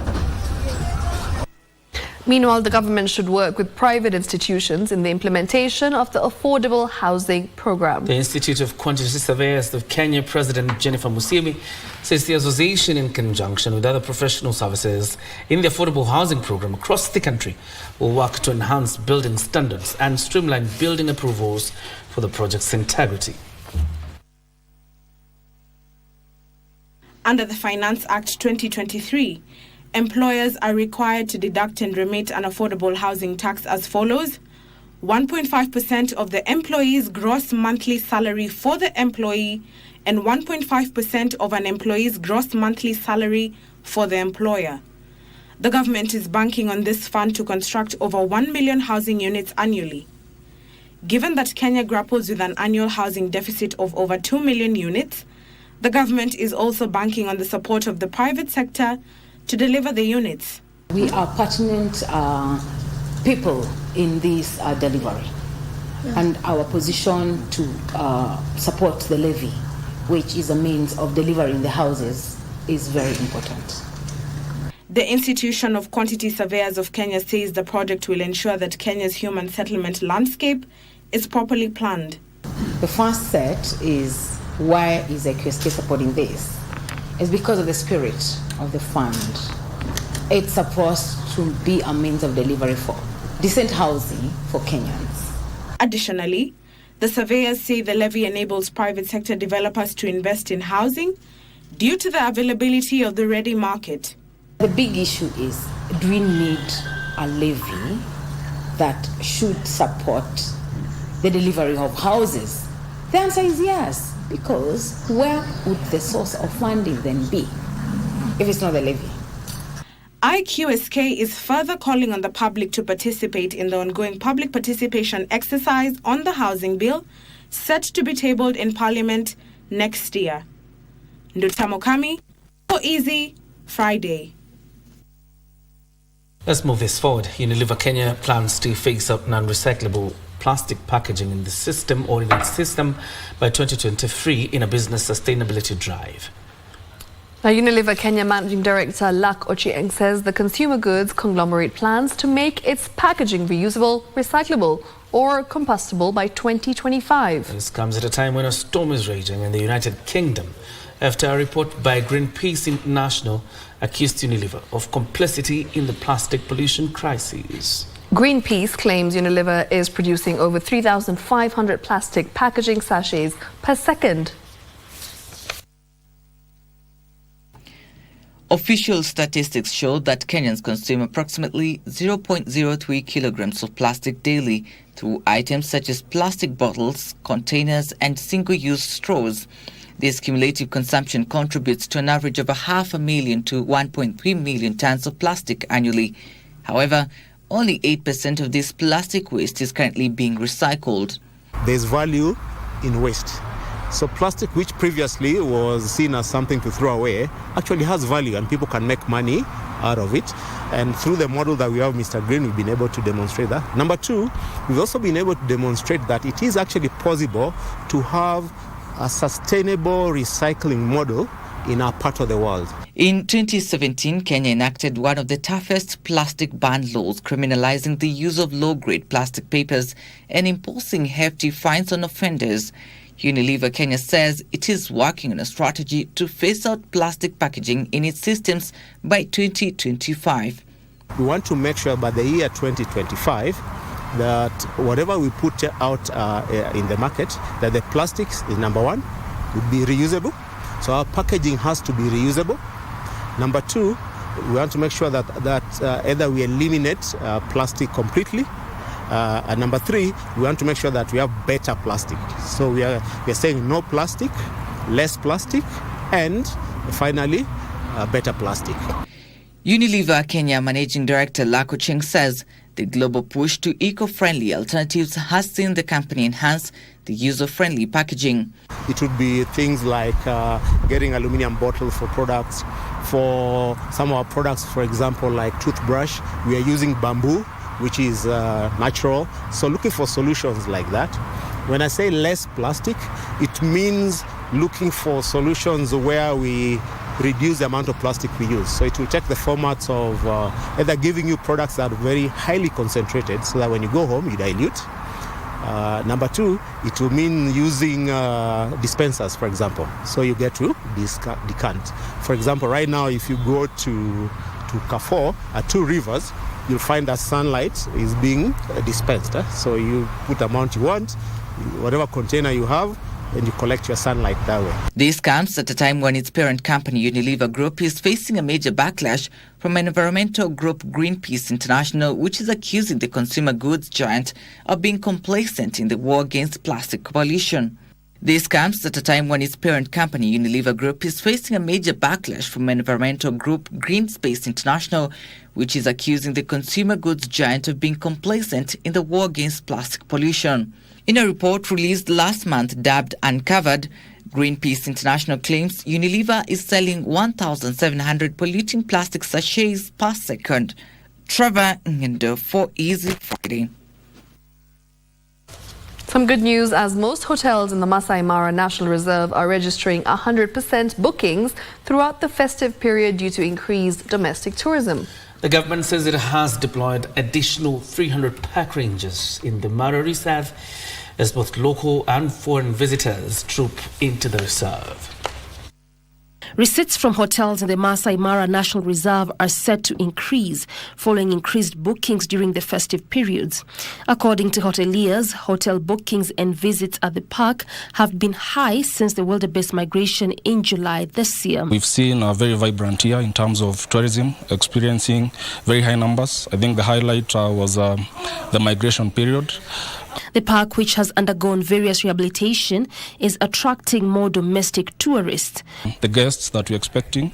Speaker 10: Meanwhile, the government should work with private institutions in the implementation of the affordable housing program.
Speaker 11: The Institute of Quantity Surveyors of Kenya President Jennifer Musimi says the association, in conjunction with other professional services in the affordable housing program across the country, will work to enhance building standards and streamline building approvals for the project's integrity.
Speaker 14: Under the Finance Act 2023, employers are required to deduct and remit an affordable housing tax as follows: 1.5% of the employee's gross monthly salary for the employee and 1.5% of an employee's gross monthly salary for the employer. The government is banking on this fund to construct over 1 million housing units annually. Given that Kenya grapples with an annual housing deficit of over 2 million units, the government is also banking on the support of the private sector to deliver the units.
Speaker 27: We are pertinent people in this delivery, and our position to support the levy, which is a means of delivering the houses, is very important.
Speaker 14: The Institution of Quantity Surveyors of Kenya says the project will ensure that Kenya's human settlement landscape is properly planned.
Speaker 27: The first set is, why is QSK supporting this? It's because of the spirit of the fund. It's supposed to be a means of delivery for decent housing for Kenyans.
Speaker 14: Additionally, the surveyors say the levy enables private sector developers to invest in housing due to the availability of the ready market.
Speaker 27: The big issue is, do we need a levy that should support the delivery of houses? The answer is yes, because where would the source of funding then be if it's not the levy?
Speaker 14: IQSK is further calling on the public to participate in the ongoing public participation exercise on the housing bill, set to be tabled in Parliament next year. Ndutamokami, for Easy Friday.
Speaker 11: Let's move this forward. Unilever Kenya plans to phase out non-recyclable plastic packaging in the system by 2023 in a business sustainability drive.
Speaker 10: Now, Unilever Kenya Managing Director Lak Ochieng says the consumer goods conglomerate plans to make its packaging reusable, recyclable or compostable by 2025.
Speaker 11: This comes at a time when a storm is raging in the United Kingdom after a report by Greenpeace International accused Unilever of complicity in the plastic pollution crisis.
Speaker 10: Greenpeace claims Unilever is producing over 3,500 plastic packaging sachets per second.
Speaker 1: Official statistics show that Kenyans consume approximately 0.03 kilograms of plastic daily through items such as plastic bottles, containers, and single-use straws. This cumulative consumption contributes to an average of 500,000 to 1.3 million tons of plastic annually. However, only 8% of this plastic waste is currently being recycled.
Speaker 7: There's value in waste. So plastic, which previously was seen as something to throw away, actually has value and people can make money out of it. And through the model that we have, Mr. Green, we've been able to demonstrate that. Number two, we've also been able to demonstrate that it is actually possible to have a sustainable recycling model in our part of the world.
Speaker 1: In 2017, Kenya enacted one of the toughest plastic ban laws, criminalizing the use of low-grade plastic papers and imposing hefty fines on offenders. Unilever Kenya says it is working on a strategy to phase out plastic packaging in its systems by 2025.
Speaker 7: We want to make sure by the year 2025 that whatever we put out in the market, that the plastics is number one, would be reusable. So our packaging has to be reusable. Number two, we want to make sure that either we eliminate plastic completely. And number three, we want to make sure that we have better plastic. So we are saying no plastic, less plastic, and finally, better plastic.
Speaker 1: Unilever Kenya Managing Director Lak Ochieng says the global push to eco-friendly alternatives has seen the company enhance the user-friendly packaging.
Speaker 7: It would be things like getting aluminum bottles for products. For some of our products, for example, like toothbrush, we are using bamboo, which is natural. So looking for solutions like that. When I say less plastic, it means looking for solutions where we reduce the amount of plastic we use. So it will take the formats of either giving you products that are very highly concentrated so that when you go home, you dilute. Number two, it will mean using dispensers, for example. So you get to decant. For example, right now, if you go to Carrefour at Two Rivers, you'll find that sunlight is being dispensed. So you put the amount you want, whatever container you have, and you collect your sunlight that way.
Speaker 1: This comes at a time when its parent company Unilever Group is facing a major backlash from environmental group Greenpeace International, which is accusing the consumer goods giant of being complacent in the war against plastic pollution. This comes at a time when its parent company Unilever Group is facing a major backlash from environmental group Greenpeace International, which is accusing the consumer goods giant of being complacent in the war against plastic pollution. In a report released last month dubbed Uncovered, Greenpeace International claims Unilever is selling 1,700 polluting plastic sachets per second. Trevor Ngendo for Easy Friday.
Speaker 10: Some good news, as most hotels in the Masai Mara National Reserve are registering 100% bookings throughout the festive period due to increased domestic tourism.
Speaker 11: The government says it has deployed additional 300 park rangers in the Mara Reserve as both local and foreign visitors troop into the reserve.
Speaker 15: Receipts from hotels in the Masai Mara National Reserve are set to increase following increased bookings during the festive periods. According to hoteliers, hotel bookings and visits at the park have been high since the wildebeest migration in July this year.
Speaker 16: We've seen a very vibrant year in terms of tourism, experiencing very high numbers. I think the highlight was the migration period.
Speaker 15: The park, which has undergone various rehabilitation, is attracting more domestic tourists.
Speaker 16: The guests that we're expecting,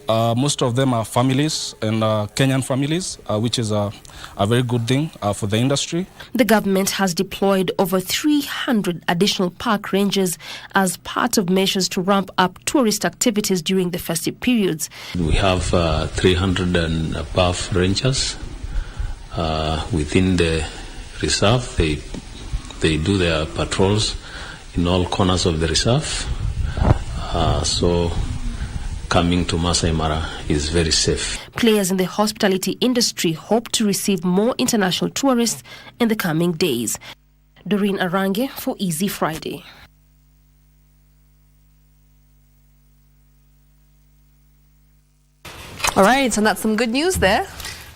Speaker 16: most of them are families and Kenyan families, which is a very good thing for the industry.
Speaker 15: The government has deployed over 300 additional park rangers as part of measures to ramp up tourist activities during the festive periods.
Speaker 17: We have 300 and above rangers within the reserve. They do their patrols in all corners of the reserve. So coming to Masai Mara is very safe.
Speaker 15: Players in the hospitality industry hope to receive more international tourists in the coming days. Doreen Arange for Easy Friday.
Speaker 10: All right, and that's some good news there.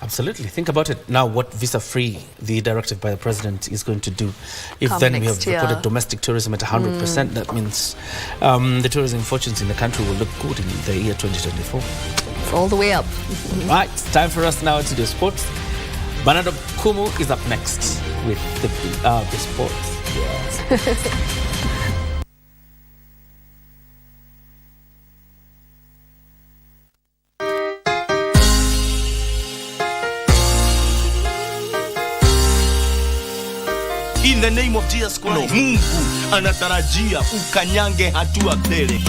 Speaker 11: Absolutely. Think about it now, what visa-free the directive by the president is going to do. If
Speaker 10: Come
Speaker 11: then we
Speaker 10: next
Speaker 11: have recorded domestic tourism at 100%, that means the tourism fortunes in the country will look good in the year 2024.
Speaker 10: It's all the way up.
Speaker 11: Right, it's time for us now to do sports. Bernardo Kumu is up next with the sports. Yes.
Speaker 2: In the name of Jesus Christ, Mungu anatarajia ukanyange hatua mbele.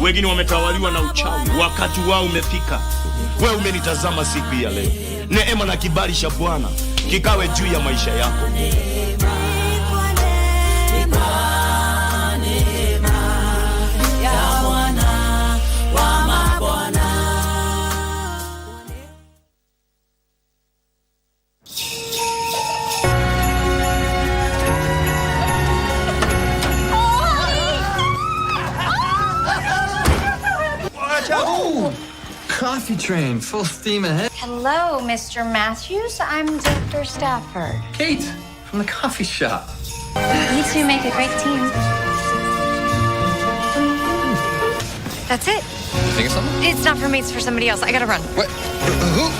Speaker 2: Wengine wametawaliwa na uchawi, wakati wao umefika. Wewe umenitazama siku ya leo. Neema na kibali cha Bwana kikawe juu ya maisha yako.
Speaker 3: Coffee train, full steam ahead.
Speaker 4: Hello, Mr. Matthews. I'm Dr. Stafford.
Speaker 3: Kate, from the coffee shop.
Speaker 4: You two make a great team. That's it.
Speaker 3: Think of something?
Speaker 4: It's not for me, it's for somebody else. I gotta run.
Speaker 3: What? Who?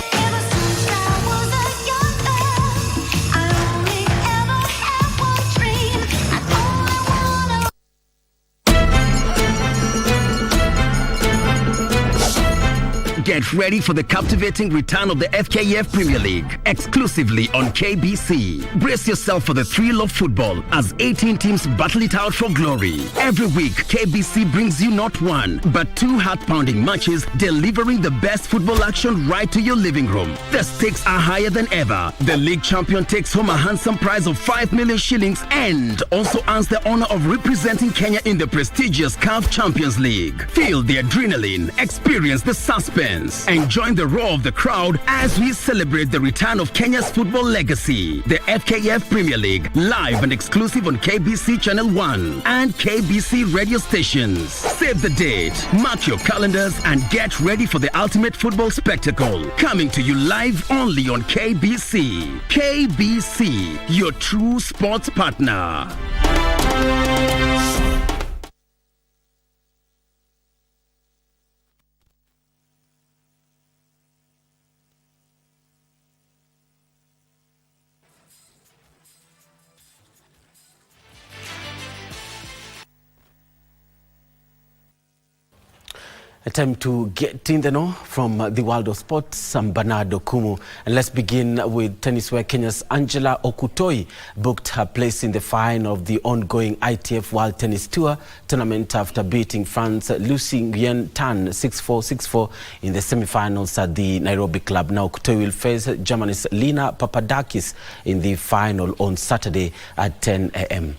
Speaker 18: Get ready for the captivating return of the FKF Premier League, exclusively on KBC. Brace yourself for the thrill of football as 18 teams battle it out for glory. Every week, KBC brings you not one, but two heart-pounding matches, delivering the best football action right to your living room. The stakes are higher than ever. The league champion takes home a handsome prize of 5 million shillings and also earns the honor of representing Kenya in the prestigious CAF Champions League. Feel the adrenaline, experience the suspense, and join the roar of the crowd as we celebrate the return of Kenya's football legacy. The FKF Premier League, live and exclusive on KBC Channel 1 and KBC radio stations. Save the date, mark your calendars, and get ready for the ultimate football spectacle. Coming to you live only on KBC. KBC, your true sports partner.
Speaker 19: A time to get in the know from the world of sports. I'm Bernardo Kumu, and let's begin with tennis, where Kenya's Angela Okutoi booked her place in the final of the ongoing ITF World Tennis Tour tournament after beating France's Lucy Nguyen Tan 6-4, 6-4 in the semi-finals at the Nairobi club. Now Okutoi will face Germany's Lina Papadakis in the final on Saturday at 10 a.m.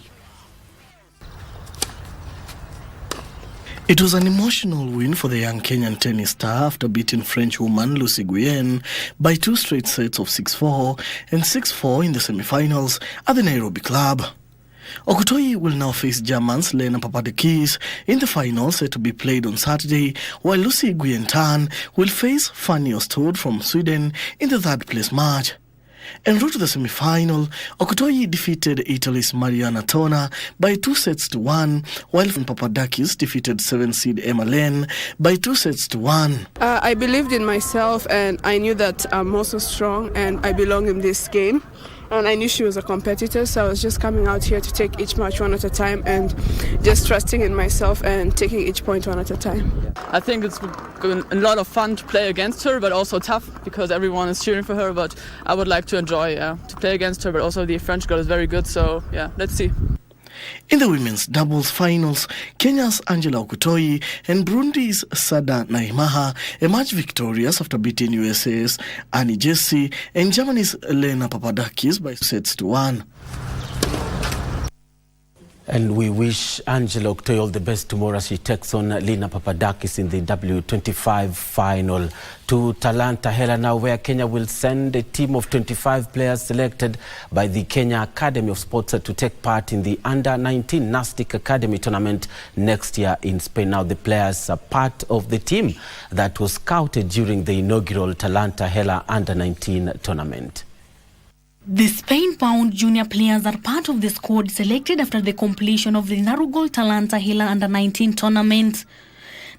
Speaker 20: It was an emotional win for the young Kenyan tennis star after beating French woman Lucy Nguyen by 2 straight sets of 6-4 and 6-4 in the semi-finals at the Nairobi club. Okutoi will now face German's Lena Papadakis in the final set to be played on Saturday, while Lucy Nguyen Tan will face Fanny Ostod from Sweden in the third-place match. En route to the semi-final, Okutoi defeated Italy's Mariana Tona by 2-1, while Papadakis defeated 7-seed Emma Lane by 2-1.
Speaker 21: I believed in myself, and I knew that I'm also strong and I belong in this game. And I knew she was a competitor, so I was just coming out here to take each match one at a time and just trusting in myself and taking each point one at a time.
Speaker 28: I think it's a lot of fun to play against her, but also tough because everyone is cheering for her. But I would like to enjoy to play against her, but also the French girl is very good, so yeah, let's see.
Speaker 20: In the women's doubles finals, Kenya's Angela Okutoi and Burundi's Sada Naimaha emerged victorious after beating USA's Annie Jesse and Germany's Lena Papadakis by 2-1.
Speaker 19: And we wish Angela Okutoi all the best tomorrow as she takes on Lena Papadakis in the W25 final. To Talanta Hela now, where Kenya will send a team of 25 players selected by the Kenya Academy of Sports to take part in the Under-19 NASTIC Academy tournament next year in Spain. Now the players are part of the team that was scouted during the inaugural Talanta Hela Under-19 tournament.
Speaker 5: The Spain-bound junior players are part of the squad selected after the completion of the inaugural Talanta Hela Under-19 tournament.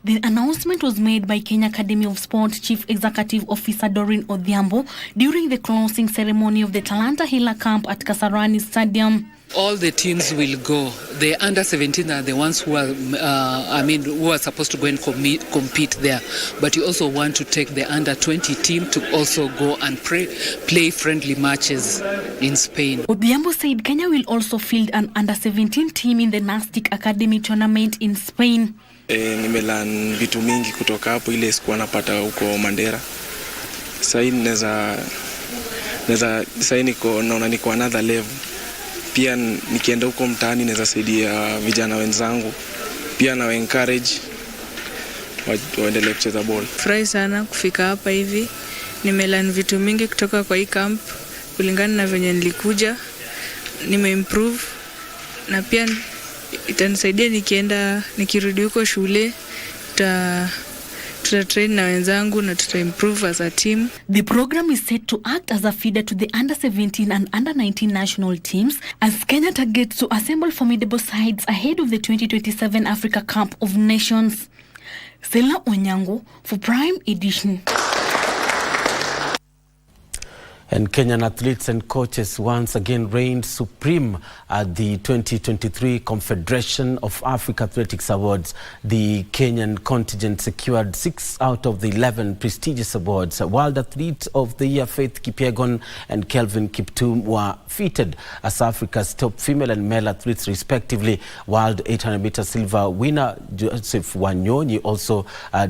Speaker 5: The announcement was made by Kenya Academy of Sport Chief Executive Officer Doreen Odhiambo during the closing ceremony of the Talanta Hela camp at Kasarani Stadium.
Speaker 6: All the teams will go. The under-17 are the ones who are, who are supposed to go and compete there. But you also want to take the under-20 team to also go and play friendly matches in Spain.
Speaker 5: Odhiambo said Kenya will also field an under-17 team in the NASTIC Academy tournament in Spain.
Speaker 9: Nimelan vitu mingi kutoka hapo ile sikuwa napata huko Mandera. Sasa naona niko another level. Pia nikienda huko mtaani naweza saidia vijana wenzangu. Pia na encourage waendelee kucheza ball.
Speaker 22: Furahi sana kufika hapa hivi. Nimelan vitu mingi kutoka kwa hii camp kulingana na venye nilikuja. Nimeimprove na pia itanisaidia nikirudi huko shule train na wenzangu na improve as a team.
Speaker 5: The program is set to act as a feeder to the under-17 and under-19 national teams as Kenya targets to assemble formidable sides ahead of the 2027 Africa Cup of Nations. Sela Onyango for Prime Edition.
Speaker 19: And Kenyan athletes and coaches once again reigned supreme at the 2023 Confederation of Africa Athletics Awards. The Kenyan contingent secured 6 out of the 11 prestigious awards. World Athlete of the Year Faith Kipyegon and Kelvin Kiptum were featured as Africa's top female and male athletes respectively. World 800-meter silver winner Joseph Wanyonyi also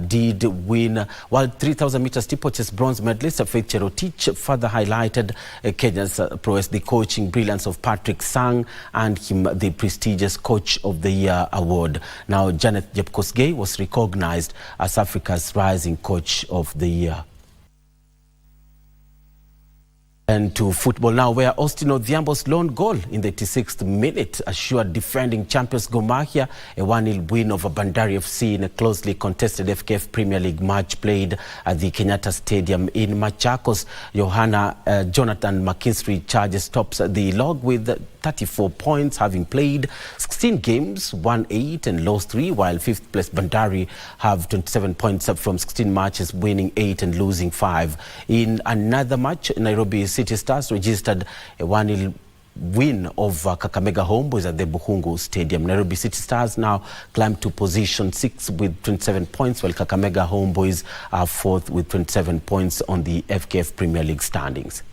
Speaker 19: did win. World 3,000-meter steeplechase bronze medalist Faith Cherotich further highlighted Kenya's prowess, the coaching brilliance of Patrick Sang, and him the prestigious Coach of the Year award. Now, Janet Jepkosgei was recognized as Africa's rising Coach of the Year. And to football now, where Austin Odhiambo's lone goal in the 86th minute assured defending champions Gor Mahia a 1-0 win over Bandari FC in a closely contested FKF Premier League match played at the Kenyatta Stadium in Machakos. Jonathan McKinstry charges tops the log with 34 points, having played 16 games, won 8 and lost 3, while 5th place Bandari have 27 points up from 16 matches, winning 8 and losing 5. In another match, Nairobi City Stars registered a 1-0 win over Kakamega Homeboys at the Buhungu Stadium. Nairobi City Stars now climb to position 6 with 27 points, while Kakamega Homeboys are 4th with 27 points on the FKF Premier League standings.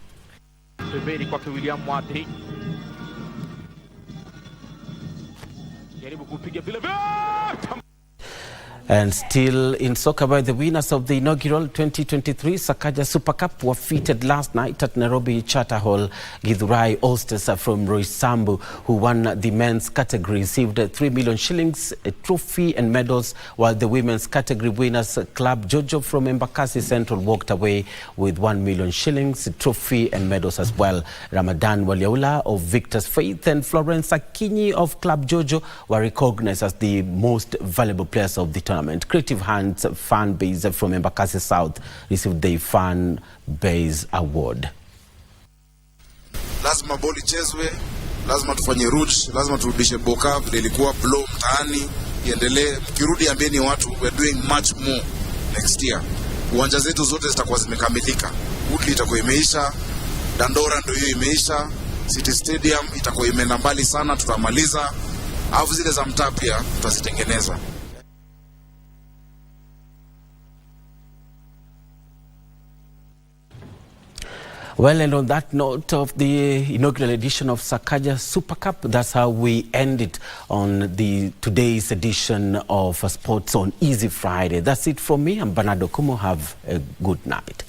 Speaker 19: And still in soccer, by the winners of the inaugural 2023 Sakaja Super Cup were featured last night at Nairobi Charter Hall. Githurai Oldsters from Roysambu, who won the men's category, received 3 million shillings, a trophy and medals, while the women's category winners Club Jojo from Embakasi Central walked away with 1 million shillings, a trophy and medals as well. Ramadan Waliaula of Victor's Faith and Florence Akinyi of Club Jojo were recognized as the most valuable players of the tournament. Creative Hands fan base from Embakasi South received the Fan Base Award.
Speaker 23: Lazima boli chezwe, lazima tufanye roots, lazima turudishe boka vile ilikuwa blow mtaani, iendelee. Mkirudi ambieni watu we're doing much more next year. Uwanja zetu zote zitakuwa zimekamilika. Woodley itakuwa imeisha, Dandora ndio hiyo imeisha, City Stadium itakuwa imeenda mbali sana, tutamaliza. Alafu zile za mtaa pia tutazitengeneza.
Speaker 19: Well, and on that note of the inaugural edition of Sakaja Super Cup, that's how we end it on today's edition of Sports on Easy Friday. That's it from me. I'm Bernardo Kumo. Have a good night.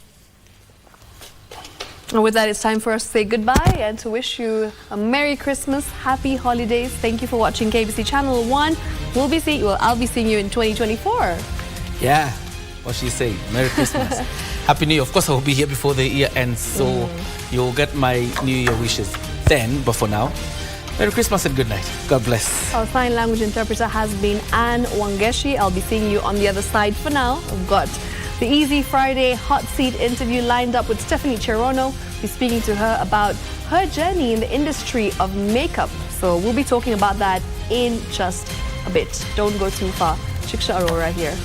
Speaker 10: And with that, it's time for us to say goodbye and to wish you a Merry Christmas, Happy Holidays. Thank you for watching KBC Channel 1. I'll be seeing you in 2024.
Speaker 11: Yeah, what she say? Merry Christmas. Happy New Year. Of course, I will be here before the year ends, so you'll get my New Year wishes then. But for now, Merry Christmas and good night. God bless.
Speaker 10: Our sign language interpreter has been Anne Wangeshi. I'll be seeing you on the other side. For now, I've got the Easy Friday hot seat interview lined up with Stephanie Cherono. We'll be speaking to her about her journey in the industry of makeup. So we'll be talking about that in just a bit. Don't go too far. Shiksha Arora here.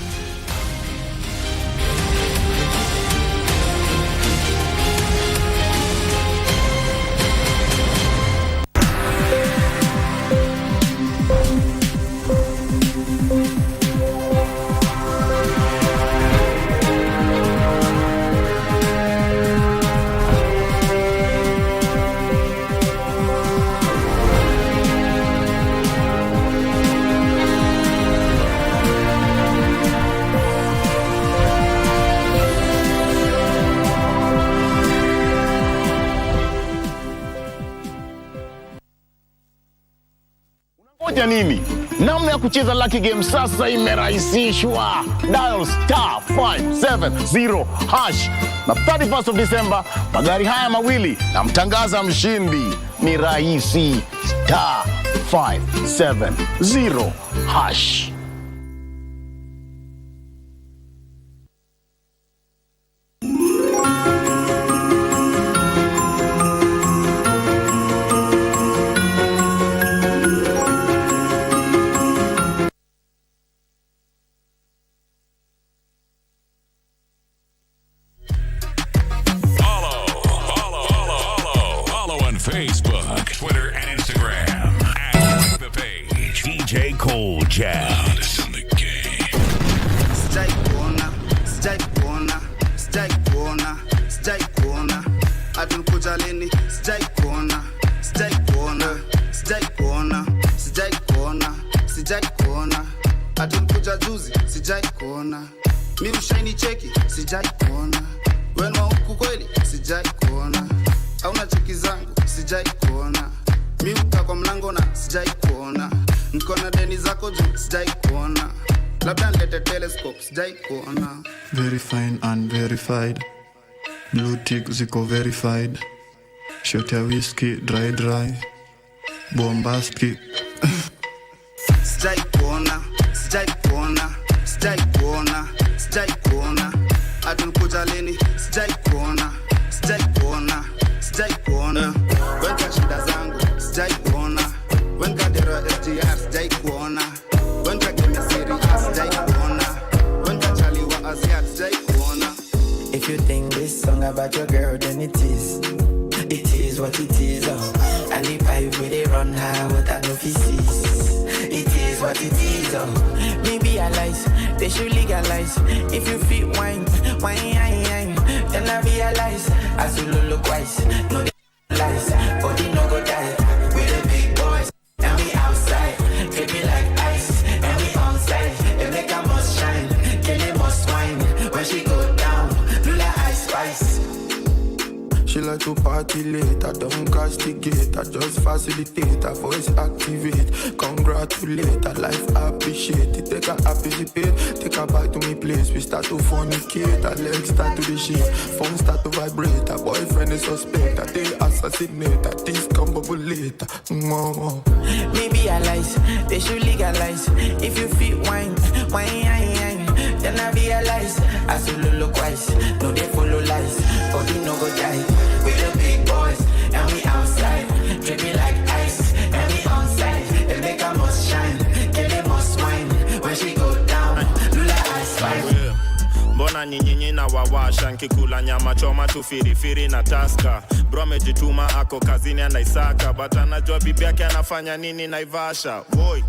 Speaker 2: Nini? Namna ya kucheza Lucky Game sasa imerahisishwa. Dial *570# na 31st of December magari haya mawili na mtangaza mshindi ni rahisi. *570#.
Speaker 8: Facebook, Twitter, and Instagram. At the page, DJ Cold Jazz. Loudest in the game.
Speaker 12: Stay corner. Atunkuja lini? Stay corner. Atunkuja juzi? Sijai corner. Mi ushaini cheki? Sijai corner. Wenu huku kweli? Sijai corner. Hauna cheki zangu? Sijai kuona. Mi uka kwa mlango na sijai kuona. Niko na deni zako juu sijai kuona. Labda nilete telescope sijai kuona.
Speaker 13: Very fine and verified. Blue tick ziko verified. Shot ya whiskey dry. Bombastic.
Speaker 12: Sijai kuona. Atunkuja lini? Sijai kuona. Wenka shida zangu, sijai kuona. Wenka dero SGR, sijai kuona. Wenka kenda serious, sijai kuona. Wenka chali wa Asia, sijai kuona.
Speaker 14: If you think this song about your girl, then it is what it is, oh. And the pipe where they run high, what I know he sees. It is what it is, oh. Maybe I lies, they should legalize. If you feel wine, then I realize as you look wise, no lies, body no go die. We the big boys, and we outside. Treat me like ice, and we outside. They make a must shine, kill them must wine. When she go down, do like ice spice.
Speaker 24: She like to party late, I don't castigate, I just facilitate, her voice activate, congratulate, her life appreciate it, take her participate, take her back to me place, we start to fornicate, her legs start to shake, phone start to vibrate, her boyfriend is suspect, I they assassinate, her things come bubble later,
Speaker 14: Maybe I lies, they should legalize, if you feel wine, then I realize, as you look wise, no they follow lies, body no go die. We the big boys, and we outside. Treat me like ice, and we outside. They make a must shine, kill them must wine. When she go down, do like ice spice.
Speaker 25: Mbona nyinyi na wawasha nkikula nyama choma tu firifiri na taska.
Speaker 1: bro amejituma ako kazini anaisaka, but anajua bibi yake anafanya nini Naivasha. Boy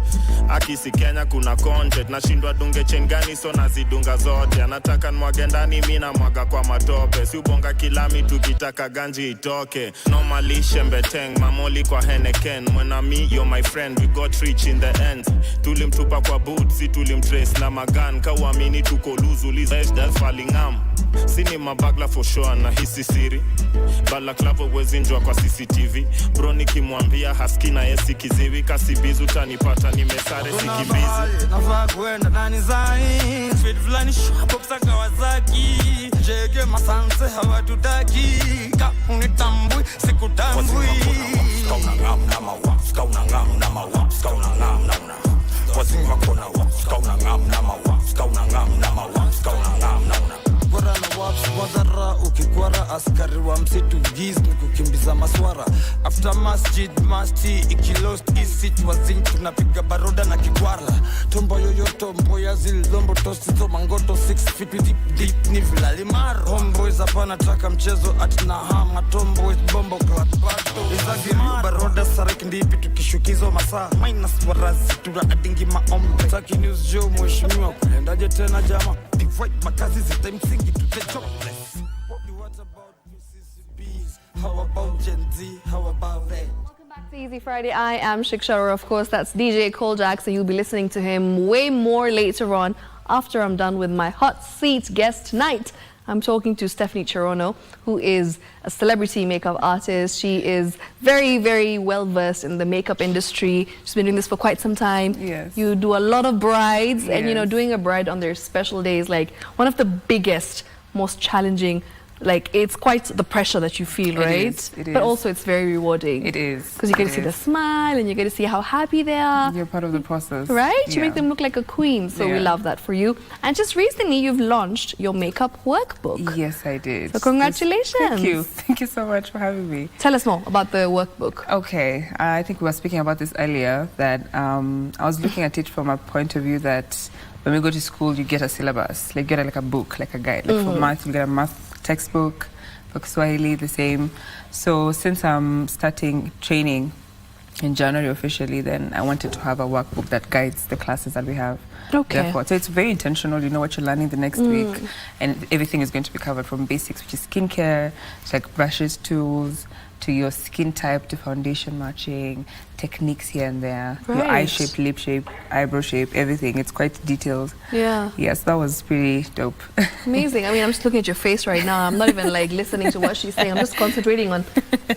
Speaker 1: akisi Kenya kuna content, nashindwa dunge chengani so nazidunga zote. Anataka nwage ndani mimi na mwaga kwa matope, si ubonga kilami tukitaka ganji itoke. Normally shembeteng mamoli kwa Henneken, when I'm me you're my friend, we got rich in the end. Tulimtupa kwa boot, si tulimtrace na magan, kawamini tuko luzu lizesh that's falling sini mabagla for sure na hisi siri balaklavo wezinjwa kwa CCTV bro nikimwambia haski na yesi kiziwi kasibizu tanipata nimesare sikimbizi
Speaker 7: nafaa kwenda ndani zai fit fulani shop kusaka wazaki jege masanse hawatutaki ka unitambui sikutambui
Speaker 15: kauna ngam na mawaps kauna ngam na mawaps kauna ngam na una wazinga kona waps kauna ngam na mawaps kauna ngam na mawaps kauna ngam na una
Speaker 7: Kwara na waps wadhara ukikwara askari wa msitu giz ni kukimbiza maswara after masjid masti ikilost isit wazin tunapiga baroda na kikwara tombo yoyoto mboya zilombo tosizo mangoto 6 feet deep ni vilalimaro homeboys hapana taka mchezo atina hama tomboys bombo club bato izagi baroda sarek ndipi tukishukizo masaa minus warazi tura adingi maombe taki news joe mheshimiwa kulendaje tena jama divide makazi zita msingi to the jobless. What about PCCBs? How about Gen Z? How about it?
Speaker 10: Welcome back to Easy Friday. I am Shiksha, or of course that's DJ Koljax, and you'll be listening to him way more later on after I'm done with my hot seat guest tonight. I'm talking to Stephanie Cherono, who is a celebrity makeup artist. She is very, very well versed in the makeup industry. She's been doing this for quite some time.
Speaker 16: Yes.
Speaker 10: You do a lot of brides,
Speaker 16: Yes.
Speaker 10: and you know, doing a bride on their special days, like one of the biggest, most challenging. Like, it's quite the pressure that you feel, right?
Speaker 16: It is.
Speaker 10: But also it's very rewarding.
Speaker 16: It is.
Speaker 10: Because you get to see the smile and you get to see how happy they are.
Speaker 16: You're part of the process.
Speaker 10: Right? You
Speaker 16: Yeah.
Speaker 10: make them look like a queen. So we
Speaker 16: Yeah.
Speaker 10: love that for you. And just recently you've launched your makeup workbook.
Speaker 16: Yes, I did.
Speaker 10: So congratulations.
Speaker 16: Thank you. Thank you so much for having me.
Speaker 10: Tell us more about the workbook.
Speaker 16: Okay. I think we were speaking about this earlier, that I was looking at it from a point of view that when we go to school, you get a syllabus. Like, you get like a book, like a guide. Like for math, you get a math textbook. For Swahili, the same. So since I'm starting training in January officially, then I wanted to have a workbook that guides the classes that we have.
Speaker 10: Okay.
Speaker 16: Therefore, so it's very intentional. You know what you're learning the next week, and everything is going to be covered from basics, which is skincare, like brushes, tools, to your skin type, to foundation matching, techniques here and there, your eye
Speaker 10: Right.
Speaker 16: shape, lip shape, eyebrow shape, everything. It's quite detailed.
Speaker 10: Yeah.
Speaker 16: Yes, that was pretty dope.
Speaker 10: Amazing. I mean, I'm just looking at your face right now. I'm not even like listening to what she's saying. I'm just concentrating on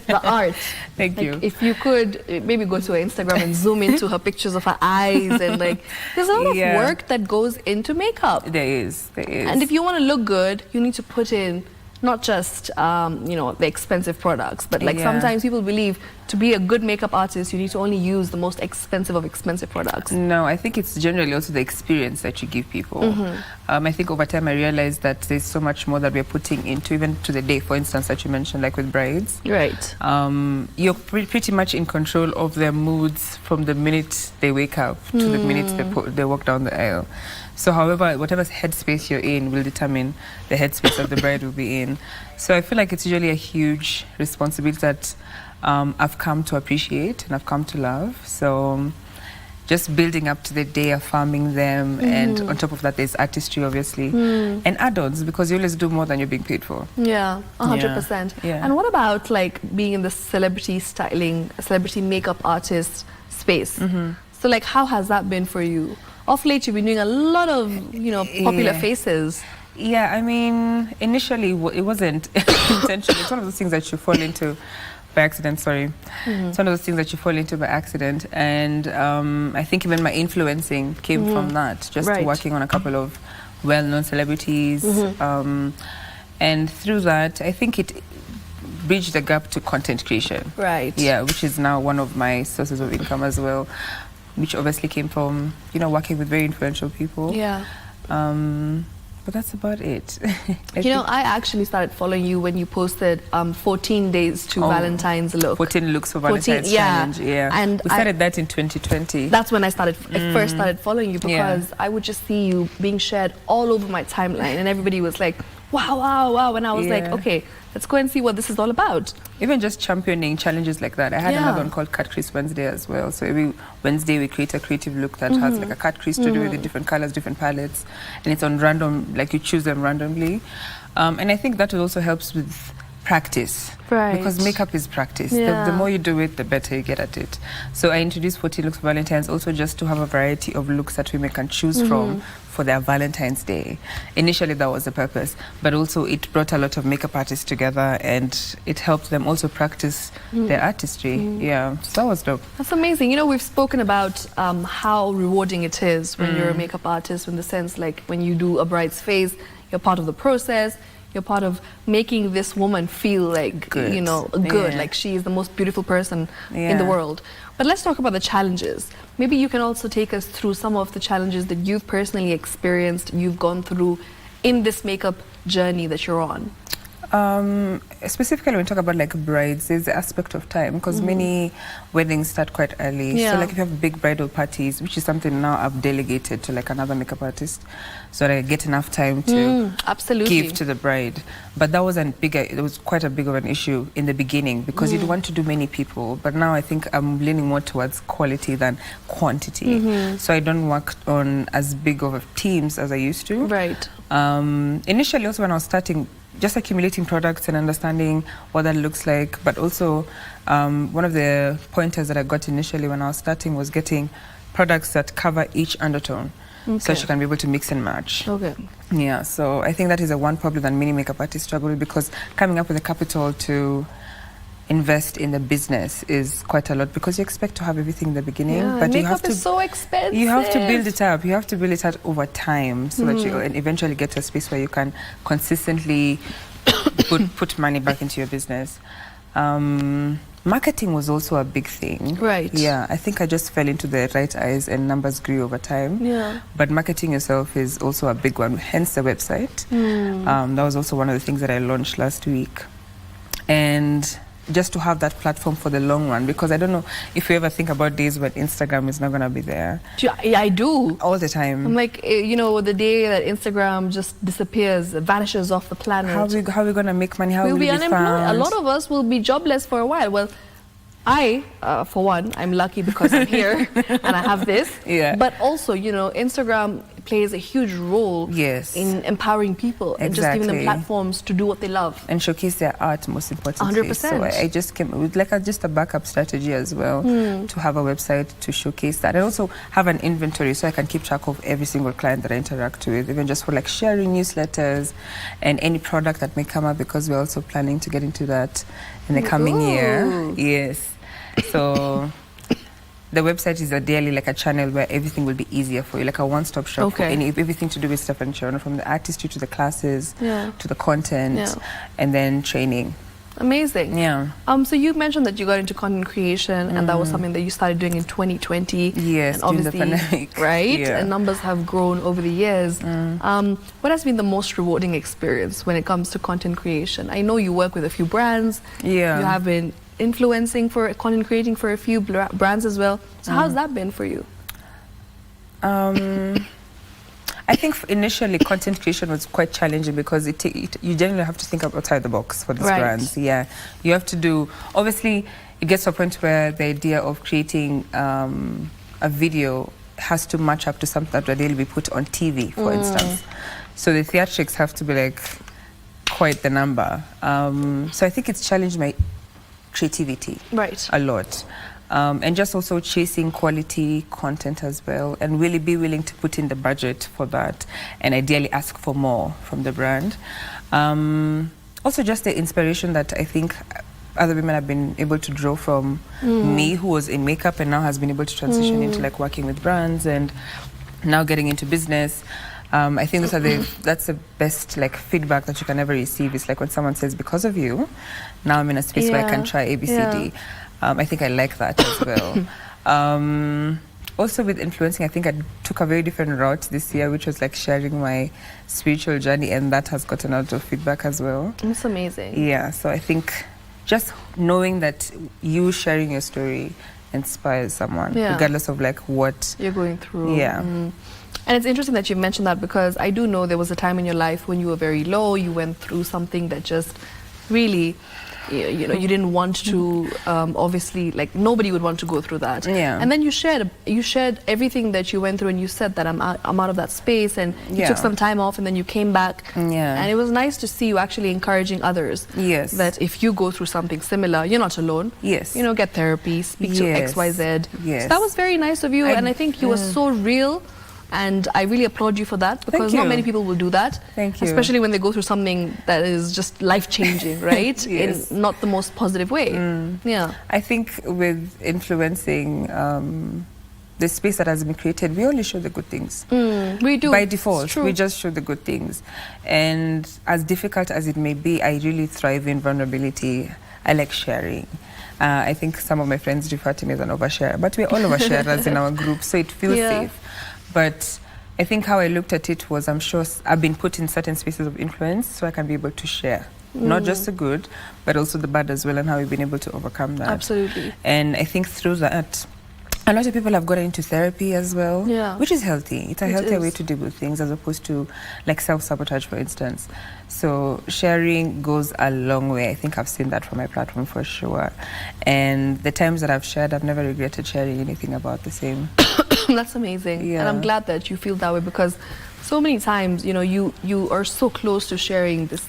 Speaker 10: the art.
Speaker 16: Thank
Speaker 10: Like,
Speaker 16: you.
Speaker 10: if you could maybe go to her Instagram and zoom into her pictures of her eyes, and like, there's a lot
Speaker 16: Yeah.
Speaker 10: of work that goes into makeup.
Speaker 16: There is.
Speaker 10: And if you want to look good, you need to put in not just you know, the expensive products, but like
Speaker 16: Yeah.
Speaker 10: sometimes people believe to be a good makeup artist you need to only use the most expensive of expensive products.
Speaker 16: No, I think it's generally also the experience that you give people.
Speaker 10: Mhm.
Speaker 16: I think over time I realized that there's so much more that we're putting into, even to the day, for instance, that you mentioned, like with brides.
Speaker 10: Right.
Speaker 16: You're pretty much in control of their moods from the minute they wake up to the minute they walk down the aisle. So however, whatever headspace you're in will determine the headspace that the bride will be in. So I feel like it's usually a huge responsibility that I've come to appreciate and I've come to love. So just building up to the day, affirming them, and on top of that there's artistry, obviously, and add-ons, because you always do more than you're being paid for.
Speaker 10: Yeah, 100%.
Speaker 16: Yeah.
Speaker 10: And what about like being in the celebrity styling, celebrity makeup artist space? So like, how has that been for you? Of late, you've been doing a lot of, you know, popular
Speaker 16: Yeah.
Speaker 10: faces.
Speaker 16: Yeah, I mean, initially it wasn't intentional. It's one of those things that you fall into by accident, sorry. It's one of those things that you fall into by accident. And I think even my influencing came from that, just
Speaker 10: Right.
Speaker 16: working on a couple of well-known celebrities. And through that, I think it bridged the gap to content creation.
Speaker 10: Right.
Speaker 16: Yeah, which is now one of my sources of income as well, which obviously came from, you know, working with very influential people.
Speaker 10: Yeah.
Speaker 16: But that's about it.
Speaker 10: You know, I actually started following you when you posted 14 days to Valentine's look.
Speaker 16: 14 looks for
Speaker 10: 14,
Speaker 16: Valentine's
Speaker 10: yeah.
Speaker 16: challenge. Yeah.
Speaker 10: And
Speaker 16: we started that in 2020.
Speaker 10: That's when I first started following you,
Speaker 16: Yeah.
Speaker 10: because I would just see you being shared all over my timeline, and everybody was like, wow. And I was like, okay, let's go and see what this is all about.
Speaker 16: Even just championing challenges like that. I had another one called Cut Crease Wednesday as well. So every Wednesday we create a creative look that has like a cut crease to do with the different colors, different palettes. And it's on random, like you choose them randomly. And I think that also helps with practice.
Speaker 10: Right.
Speaker 16: Because makeup is practice.
Speaker 10: Yeah.
Speaker 16: The more you do it, the better you get at it. So I introduced 14 looks for Valentine's also just to have a variety of looks that women can choose from for their Valentine's Day. Initially that was the purpose, but also it brought a lot of makeup artists together and it helped them also practice their artistry. Yeah, so that was dope.
Speaker 10: That's amazing. You know, we've spoken about how rewarding it is when you're a makeup artist, in the sense like when you do a bride's face, you're part of the process. You're part of making this woman feel like,
Speaker 16: good.
Speaker 10: you know, good, like she is the most beautiful person in the world. But let's talk about the challenges. Maybe you can also take us through some of the challenges that you've personally experienced, you've gone through in this makeup journey that you're on.
Speaker 16: Specifically when we talk about like brides, there's the aspect of time, because many weddings start quite early. So like if you have big bridal parties, which is something now I've delegated to like another makeup artist, so that I get enough time to give to the bride. But that wasn't big, it was quite a big of an issue in the beginning, because you'd want to do many people. But now I think I'm leaning more towards quality than quantity. So I don't work on as big of teams as I used to.
Speaker 10: Right.
Speaker 16: Initially also when I was starting, just accumulating products and understanding what that looks like. But also, one of the pointers that I got initially when I was starting was getting products that cover each undertone. So she can be able to mix and match.
Speaker 10: Okay.
Speaker 16: Yeah, so I think that is a one problem that many makeup artists struggle with, because coming up with the capital to invest in the business is quite a lot, because you expect to have everything in the beginning, but you have to,
Speaker 10: is so expensive.
Speaker 16: You have to build it up. You have to build it up over time, so that you eventually get to a space where you can consistently put money back into your business. Marketing was also a big thing.
Speaker 10: Right.
Speaker 16: Yeah, I think I just fell into the right eyes and numbers grew over time.
Speaker 10: Yeah.
Speaker 16: But marketing yourself is also a big one, hence the website. That was also one of the things that I launched last week. And just to have that platform for the long run, because I don't know if you ever think about days when Instagram is not going to be there.
Speaker 10: Yeah, I do.
Speaker 16: All the time.
Speaker 10: I'm like, you know, the day that Instagram just disappears, vanishes off the planet.
Speaker 16: How are we going to make money? How
Speaker 10: we'll
Speaker 16: will
Speaker 10: be
Speaker 16: we
Speaker 10: unemployed.
Speaker 16: found?
Speaker 10: A lot of us will be jobless for a while. Well, I, for one, I'm lucky because I'm here and I have this.
Speaker 16: Yeah.
Speaker 10: But also, you know, Instagram plays a huge role in empowering people and just giving them platforms to do what they love.
Speaker 16: And showcase their art, most importantly.
Speaker 10: 100%.
Speaker 16: So I just came with like just a backup strategy as well, to have a website to showcase that. And also have an inventory so I can keep track of every single client that I interact with, even just for like sharing newsletters and any product that may come up, because we're also planning to get into that in the coming year. Yes. So the website is ideally like a channel where everything will be easier for you, like a one-stop shop for everything to do with stuff and children, from the artistry to the classes to the content and then training.
Speaker 10: Amazing.
Speaker 16: Yeah.
Speaker 10: So you mentioned that you got into content creation and that was something that you started doing in 2020.
Speaker 16: Yes,
Speaker 10: and
Speaker 16: during the pandemic.
Speaker 10: Right?
Speaker 16: Yeah.
Speaker 10: And numbers have grown over the years. What has been the most rewarding experience when it comes to content creation? I know you work with a few brands.
Speaker 16: Yeah.
Speaker 10: You have been influencing for content creating for a few brands as well. So how's that been for you?
Speaker 16: I think initially content creation was quite challenging, because you generally have to think outside the box for these brands. Yeah, you have to do, obviously it gets to a point where the idea of creating a video has to match up to something that would ideally be put on TV, for instance. So the theatrics have to be like quite the number. So I think it's challenged my creativity a lot. And just also chasing quality content as well, and really be willing to put in the budget for that, and ideally ask for more from the brand. Also just the inspiration that I think other women have been able to draw from me, who was in makeup and now has been able to transition into like working with brands and now getting into business. I think that's the best like feedback that you can ever receive. It's like when someone says, because of you, now I'm in a space where I can try ABCD. I think I like that as well. Also with influencing, I think I took a very different route this year, which was like sharing my spiritual journey, and that has gotten a lot of feedback as well.
Speaker 10: That's amazing.
Speaker 16: Yeah, so I think just knowing that you sharing your story inspires someone, regardless of like what
Speaker 10: you're going through.
Speaker 16: Yeah.
Speaker 10: And it's interesting that you mentioned that, because I do know there was a time in your life when you were very low, you went through something that just really, you know, you didn't want to, obviously, like nobody would want to go through that.
Speaker 16: Yeah.
Speaker 10: And then you shared everything that you went through, and you said that I'm out of that space, and you took some time off, and then you came back.
Speaker 16: Yeah.
Speaker 10: And it was nice to see you actually encouraging others.
Speaker 16: Yes.
Speaker 10: That if you go through something similar, you're not alone.
Speaker 16: Yes.
Speaker 10: You know, get therapy, speak to XYZ.
Speaker 16: Yes.
Speaker 10: So that was very nice of you, and I think you were so real. And I really applaud you for that, because not many people will do that.
Speaker 16: Thank you.
Speaker 10: Especially when they go through something that is just life-changing, right?
Speaker 16: Yes.
Speaker 10: In not the most positive way. Yeah.
Speaker 16: I think with influencing the space that has been created, we only show the good things.
Speaker 10: We do.
Speaker 16: By default, we just show the good things. And as difficult as it may be, I really thrive in vulnerability. I like sharing. I think some of my friends refer to me as an oversharer, but we're all oversharers in our group, so it feels safe. But I think how I looked at it was, I'm sure I've been put in certain spaces of influence so I can be able to share. Not just the good, but also the bad as well, and how we've been able to overcome that.
Speaker 10: Absolutely.
Speaker 16: And I think through that, a lot of people have gotten into therapy as well, which is healthy. It's a healthier way to deal with things as opposed to like self-sabotage, for instance. So sharing goes a long way. I think I've seen that from my platform for sure. And the times that I've shared, I've never regretted sharing anything about the same.
Speaker 10: That's amazing. And I'm glad that you feel that way, because so many times, you know, you are so close to sharing this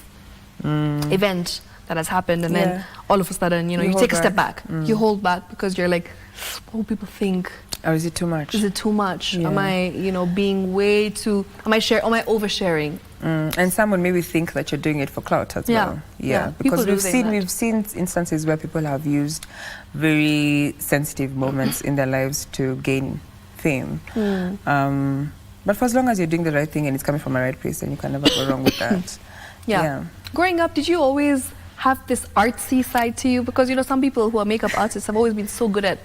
Speaker 10: event that has happened, and then all of a sudden, you know, you take a step back. You hold back because you're like, what will people think?
Speaker 16: Or is it too much?
Speaker 10: Is it too much? Am I, you know, being way too, am I oversharing?
Speaker 16: And some would maybe think that you're doing it for clout as well. Yeah, because we've seen instances where people have used very sensitive moments in their lives to gain fame. But for as long as you're doing the right thing and it's coming from the right place, then you can never go wrong with that.
Speaker 10: Growing up, did you always have this artsy side to you? Because, you know, some people who are makeup artists have always been so good at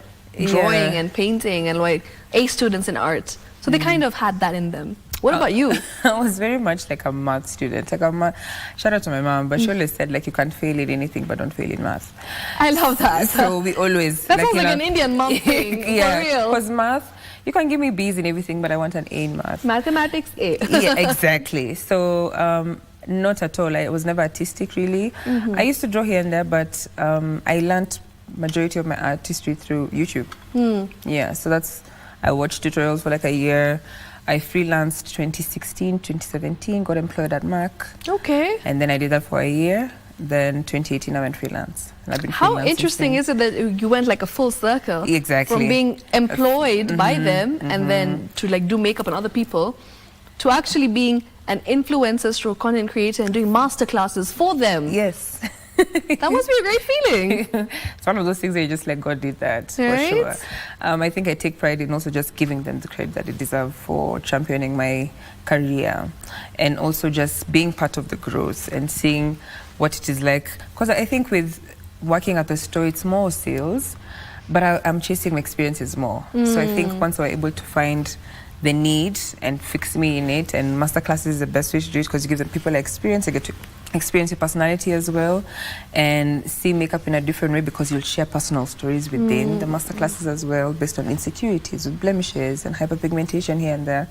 Speaker 10: drawing and painting, and like A students in art. So they kind of had that in them. What about you?
Speaker 16: I was very much like a math student. Like shout out to my mom, but she always said, like, you can't fail in anything, but don't fail in math.
Speaker 10: I love that.
Speaker 16: So we always...
Speaker 10: That sounds like an Indian mom thing, for real.
Speaker 16: Because math, you can give me B's in everything, but I want an A in math.
Speaker 10: Mathematics A.
Speaker 16: Yeah, exactly. So not at all. I was never artistic, really. I used to draw here and there, but I learned majority of my artistry through YouTube. Yeah, so that's... I watched tutorials for like a year. I freelanced 2016, 2017, got employed at Mac.
Speaker 10: Okay.
Speaker 16: And then I did that for a year. Then 2018, I went freelance. And I've been
Speaker 10: How interesting is it that you went like a full circle?
Speaker 16: Exactly.
Speaker 10: From being employed by them and then to like do makeup on other people, to actually being an influencer stroke content creator and doing masterclasses for them.
Speaker 16: Yes.
Speaker 10: That must be a great feeling.
Speaker 16: It's one of those things that you just like, God did that, for sure. I think I take pride in also just giving them the credit that they deserve for championing my career, and also just being part of the growth and seeing what it is like. Because I think with working at the store, it's more sales, but I'm chasing my experiences more. So I think once we're able to find the need and fix me in it, and masterclasses is the best way to do it, because you give the people experience, they get to experience your personality as well, and see makeup in a different way, because you'll share personal stories within the masterclasses as well, based on insecurities with blemishes and hyperpigmentation here and there.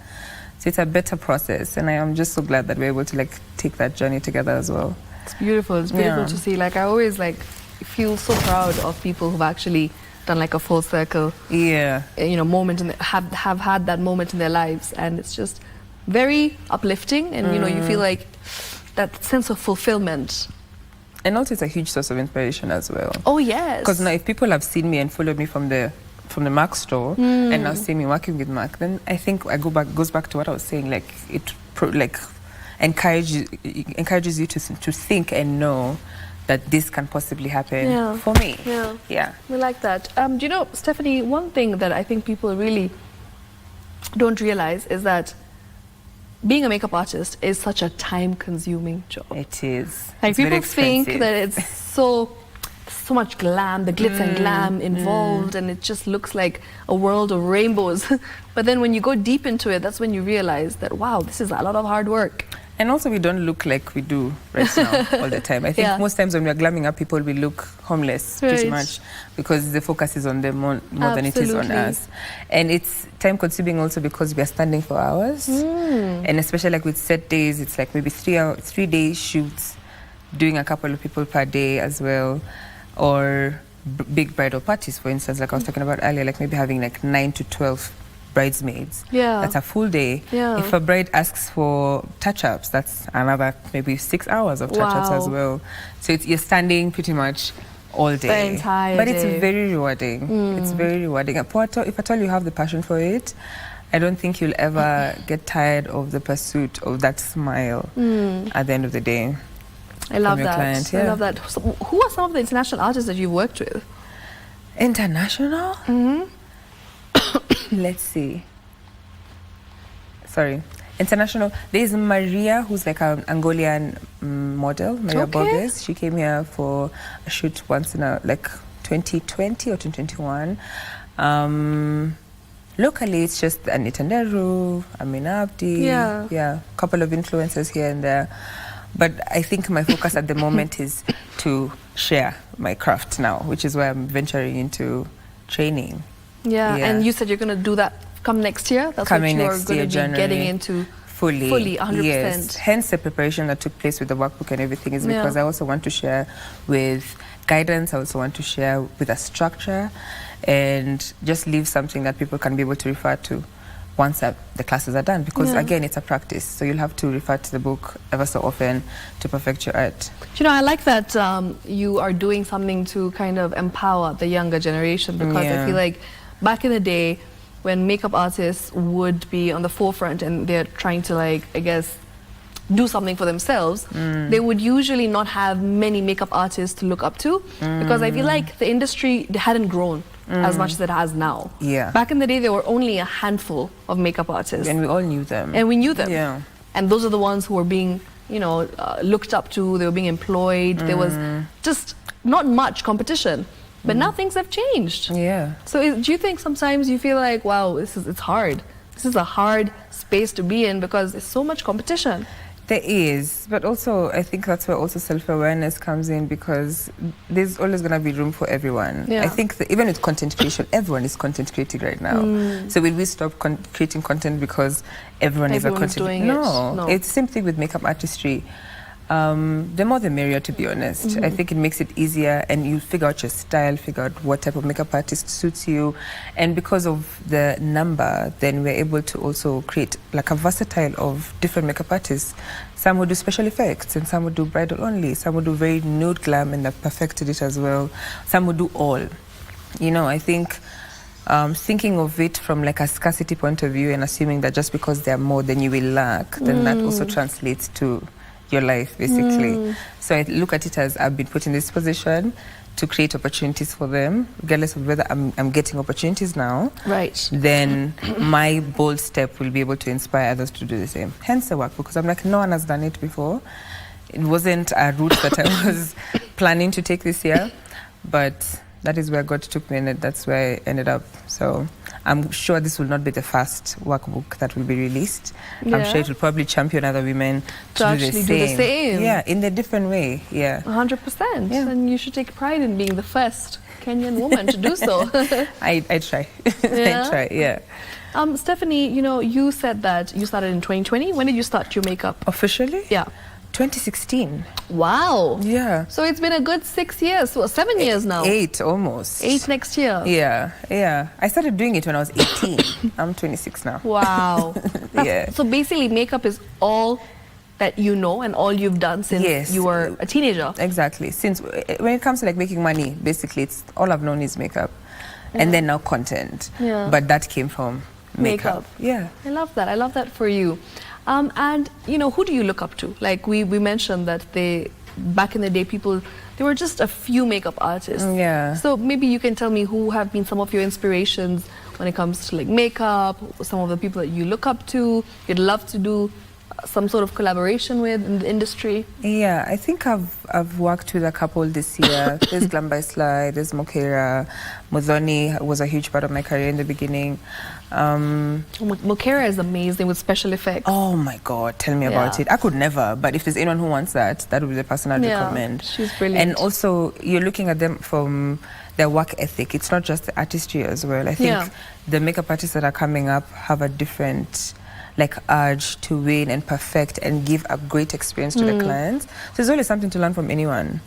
Speaker 16: So it's a better process, and I am just so glad that we're able to like take that journey together as well.
Speaker 10: It's beautiful. It's beautiful to see. Like, I always like feel so proud of people who've actually done like a full circle, you know, moment, and have had that moment in their lives, and it's just very uplifting, and you know, you feel like that sense of fulfillment.
Speaker 16: And also it's a huge source of inspiration as well.
Speaker 10: Oh yes.
Speaker 16: Because now if people have seen me and followed me from the Mac store and now see me working with Mac, then I think goes back to what I was saying, like it encourages you to think and know that this can possibly happen for me. Yeah.
Speaker 10: We like that. Do you know, Stephanie, one thing that I think people really don't realize is that being a makeup artist is such a time-consuming job.
Speaker 16: It is.
Speaker 10: Like, people think that it's so much glam, the glitz and glam involved, and it just looks like a world of rainbows. But then when you go deep into it, that's when you realize that, wow, this is a lot of hard work.
Speaker 16: And also we don't look like we do right now all the time. I think most times when we're glamming up people, we look homeless pretty much because the focus is on them more than it is on us. And it's time consuming also because we are standing for hours. And especially like with set days, it's like maybe 3-day shoots, doing a couple of people per day as well. Or big bridal parties, for instance, like I was talking about earlier, like maybe having like 9 to 12 bridesmaids. That's a full day. If a bride asks for touch-ups, that's another maybe 6 hours of touch-ups as well. So you're standing pretty much all day.
Speaker 10: The entire
Speaker 16: but
Speaker 10: day.
Speaker 16: It's very rewarding. It's very rewarding. If at all you have the passion for it, I don't think you'll ever get tired of the pursuit of that smile at the end of the day.
Speaker 10: I love
Speaker 16: that.
Speaker 10: Client, I love that. So who are some of the international artists that you've worked with?
Speaker 16: International? Let's see. Sorry. International. There's Maria, who's like an Angolan model, Maria Borges. She came here for a shoot once in 2020 or 2021. Locally, it's just Anita Nehru, Amina Abdi, a couple of influencers here and there. But I think my focus at the moment is to share my craft now, which is why I'm venturing into training.
Speaker 10: And you said you're going to do that come next year? That's
Speaker 16: Coming
Speaker 10: what you're
Speaker 16: next
Speaker 10: going
Speaker 16: year,
Speaker 10: to be
Speaker 16: January.
Speaker 10: getting into
Speaker 16: Fully,
Speaker 10: 100%.
Speaker 16: Yes. Hence the preparation that took place with the workbook and everything is because I also want to share with guidance. I also want to share with a structure and just leave something that people can be able to refer to once the classes are done, because again, it's a practice, so you'll have to refer to the book ever so often to perfect your art.
Speaker 10: You know, I like that you are doing something to kind of empower the younger generation, because I feel like back in the day when makeup artists would be on the forefront and they're trying to, like, I guess, do something for themselves, they would usually not have many makeup artists to look up to, because I feel like the industry hadn't grown as much as it has now. Back in the day, there were only a handful of makeup artists.
Speaker 16: And we all knew them.
Speaker 10: And we knew them. And those are the ones who were being, looked up to, they were being employed. There was just not much competition. But now things have changed. So do you think sometimes you feel like, wow, it's hard. This is a hard space to be in because there's so much competition.
Speaker 16: There is, but also I think that's where also self-awareness comes in, because there's always going to be room for everyone. I think that even with content creation, everyone is content creating right now. So will we stop creating content because everyone is a content
Speaker 10: doing
Speaker 16: No, it's the same thing with makeup artistry. The more the merrier, to be honest. I think it makes it easier, and you figure out your style, figure out what type of makeup artist suits you, and because of the number, then we're able to also create like a versatile of different makeup artists. Some will do special effects, and some will do bridal only, some will do very nude glam and they've perfected it as well. Some will do all. I think thinking of it from like a scarcity point of view and assuming that just because there are more then you will lack, then that also translates to your life, basically. So I look at it as I've been put in this position to create opportunities for them, regardless of whether I'm getting opportunities now. Then my bold step will be able to inspire others to do the same. Hence the work, because I'm like, no one has done it before. It wasn't a route that I was planning to take this year, but that is where God took me, and that's where I ended up. So I'm sure this will not be the first workbook that will be released. I'm sure it will probably champion other women to do the same. Yeah, in a different way.
Speaker 10: 100%. And you should take pride in being the first Kenyan woman to do so.
Speaker 16: I try. I try.
Speaker 10: Stephanie, you said that you started in 2020. When did you start your makeup?
Speaker 16: Officially?
Speaker 10: 2016. Wow. So it's been a good 6 years, 7 years now.
Speaker 16: 8 almost.
Speaker 10: 8 next year.
Speaker 16: I started doing it when I was 18. I'm 26 now.
Speaker 10: Wow. So basically makeup is all that you know and all you've done since you were a teenager.
Speaker 16: Exactly. Since when it comes to like making money, basically it's all I've known is makeup. And then now content. But that came from makeup.
Speaker 10: I love that. I love that for you. And who do you look up to? Like we mentioned that back in the day, there were just a few makeup artists. So maybe you can tell me who have been some of your inspirations when it comes to like makeup, some of the people that you look up to, you'd love to do some sort of collaboration with in the industry?
Speaker 16: Yeah, I think I've worked with a couple this year. There's Glam by Sly, there's Mokera. Mudhoni was a huge part of my career in the beginning.
Speaker 10: Mokera is amazing with special effects.
Speaker 16: Oh my God, tell me about it. I could never, but if there's anyone who wants that, that would be the person I'd recommend.
Speaker 10: She's brilliant.
Speaker 16: And also, you're looking at them from their work ethic. It's not just the artistry as well. I think the makeup artists that are coming up have a different urge to win and perfect and give a great experience to the clients. So there's always something to learn from anyone,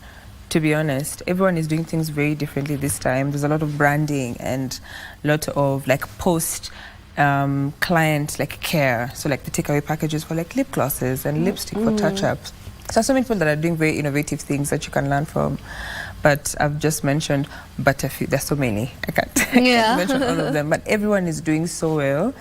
Speaker 16: to be honest. Everyone is doing things very differently this time. There's a lot of branding and a lot of post client care. So the takeaway packages for lip glosses and lipstick for touch-ups. So many people that are doing very innovative things that you can learn from. But I've just mentioned but a few. There's so many. I can't mention all of them. But everyone is doing so well.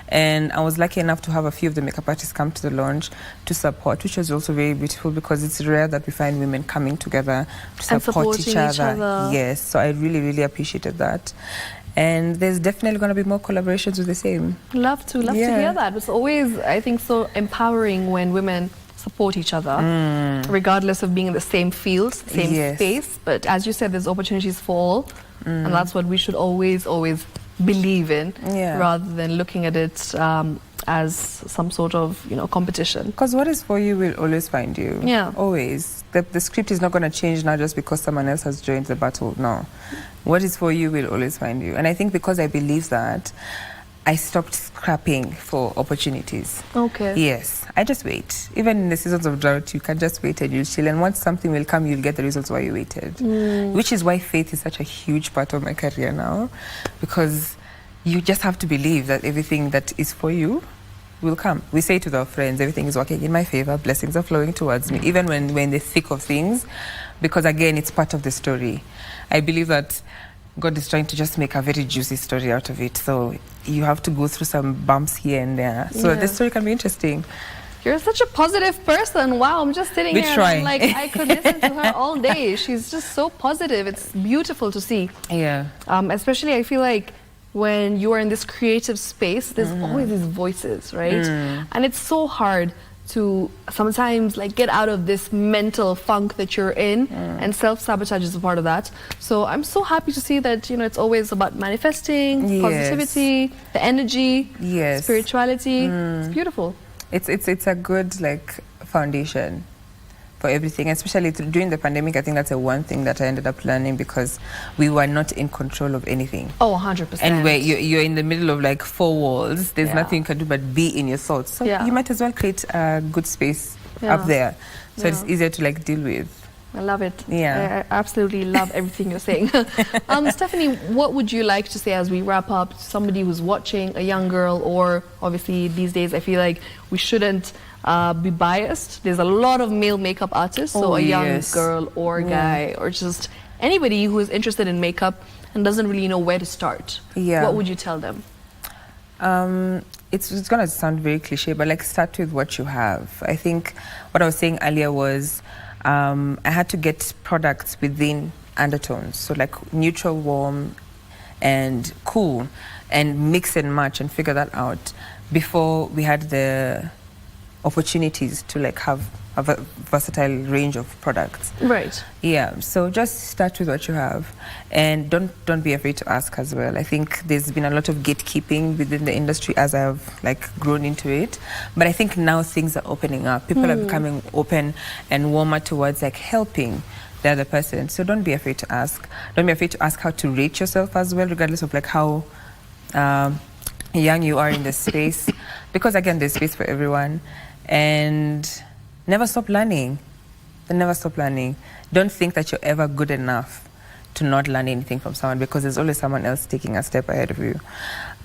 Speaker 16: And I was lucky enough to have a few of the makeup artists come to the launch to support, which was also very beautiful because it's rare that we find women coming together to support each other. Yes, so I really, really appreciated that. And there's definitely going to be more collaborations with the same.
Speaker 10: Love to hear that. It's always, I think, so empowering when women support each other, regardless of being in the same field, same space. But as you said, there's opportunities for all, and that's what we should always believe in, rather than looking at it as some sort of competition.
Speaker 16: Because what is for you will always find you.
Speaker 10: Yeah,
Speaker 16: always. The script is not going to change now just because someone else has joined the battle. No, what is for you will always find you. And I think because I believe that, I stopped scrapping for opportunities.
Speaker 10: Okay.
Speaker 16: Yes, I just wait. Even in the seasons of drought, you can just wait and you'll chill. And once something will come, you'll get the results why you waited. Which is why faith is such a huge part of my career now. Because you just have to believe that everything that is for you will come. We say to our friends, everything is working in my favor, blessings are flowing towards me, even when we're in the thick of things. Because again, it's part of the story. I believe that God is trying to just make a very juicy story out of it. So you have to go through some bumps here and there. So the story can be interesting.
Speaker 10: You're such a positive person. Wow, I'm just sitting here and I'm like, I could listen to her all day. She's just so positive. It's beautiful to see.
Speaker 16: Yeah.
Speaker 10: Especially I feel like when you are in this creative space, there's always these voices, right? And it's so hard to sometimes get out of this mental funk that you're in, and self-sabotage is a part of that. So I'm so happy to see that it's always about manifesting, positivity, the energy, spirituality. It's beautiful.
Speaker 16: It's a good foundation for everything, especially during the pandemic. I think that's the one thing that I ended up learning because we were not in control of anything.
Speaker 10: Oh, 100%.
Speaker 16: And where you're in the middle of 4 walls, there's nothing you can do but be in your thoughts. So you might as well create a good space up there, so it's easier to deal with.
Speaker 10: I love it.
Speaker 16: Yeah,
Speaker 10: I absolutely love everything you're saying. Stephanie, what would you like to say as we wrap up to somebody who's watching, a young girl, or obviously these days I feel like we shouldn't be biased. There's a lot of male makeup artists, so a young girl or guy or just anybody who is interested in makeup and doesn't really know where to start. What would you tell them?
Speaker 16: It's going to sound very cliche, but start with what you have. I think what I was saying earlier was I had to get products within undertones, so neutral, warm, and cool, and mix and match and figure that out before we had the opportunities to have a versatile range of products.
Speaker 10: Right.
Speaker 16: Yeah, so just start with what you have, and don't be afraid to ask as well. I think there's been a lot of gatekeeping within the industry as I've grown into it, but I think now things are opening up. People are becoming open and warmer towards helping the other person. So don't be afraid to ask. Don't be afraid to ask how to rate yourself as well, regardless of how young you are in the space, because again, there's space for everyone. And never stop learning. Never stop learning. Don't think that you're ever good enough to not learn anything from someone, because there's always someone else taking a step ahead of you.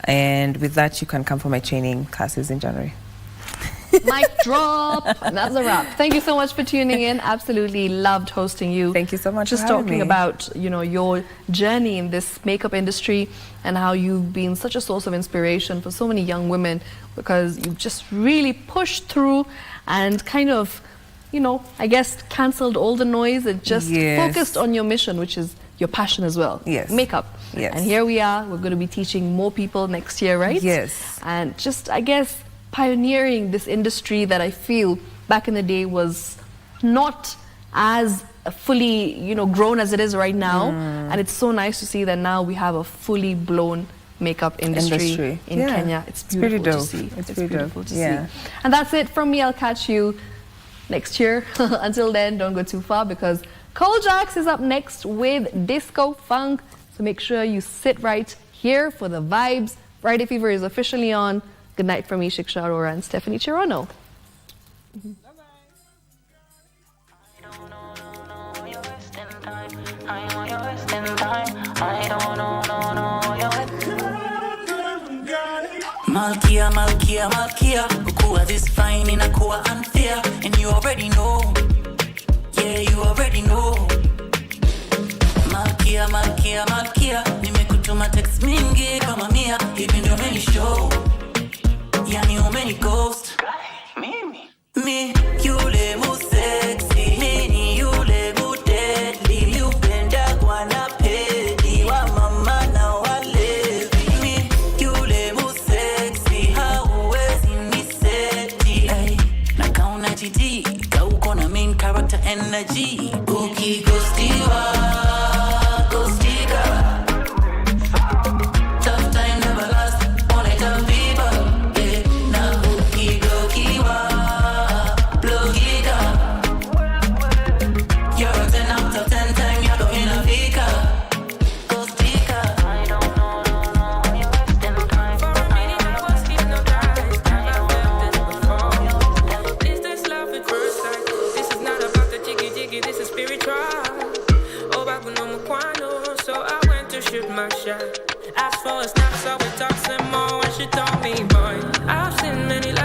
Speaker 16: And with that, you can come for my training classes in January.
Speaker 10: Mic drop. And that's a wrap. Thank you so much for tuning in. Absolutely loved hosting you.
Speaker 16: Thank you so much.
Speaker 10: Just
Speaker 16: for having
Speaker 10: talking
Speaker 16: me.
Speaker 10: about your journey in this makeup industry and how you've been such a source of inspiration for so many young women, because you've just really pushed through and kind of I guess cancelled all the noise and just focused on your mission, which is your passion as well.
Speaker 16: Yes.
Speaker 10: Makeup.
Speaker 16: Yes.
Speaker 10: And here we are. We're going to be teaching more people next year, right?
Speaker 16: Yes.
Speaker 10: And just I guess pioneering this industry that I feel back in the day was not as fully, grown as it is right now. And it's so nice to see that now we have a fully blown makeup industry in Kenya. It's beautiful to see. It's beautiful to see. And that's it from me. I'll catch you next year. Until then, don't go too far because Cole Jax is up next with Disco Funk. So make sure you sit right here for the vibes. Friday Fever is officially on. Good night from me, Shiksha, Arora, and Stephanie Chirono.
Speaker 3: Malkia, Malkia, Malkia, Ukua this fine in Akua unfair, and you already know. Yeah, you already know. Malkia, Malkia, Malkia, nimekutuma text mingi kama mia, hivi ndio many show. Yani umeni ghost. Me, yule mu sexy, mini yule mu deadly, upenda kwa na pedi wa mama na walevi. Me, yule mu sexy, hauwezi ni seti. Na kauna GD, kauko na main character energy. Uki ghostiwa, ghostika. Tough time never last, only tough people. Na uki blokiwa. You're a 10 out of 10 time, you're going to Vika. Go sticker. I don't know, you're wasting time. For a minute, I was hypnotized. I felt it before. Is this love at first sight? This is not about the jiggy, this is spiritual. Oh, back when I'm a quano, so I went to shoot my shot. Asked for a snap, so we talked some more, and she told me, boy, I've seen many lives.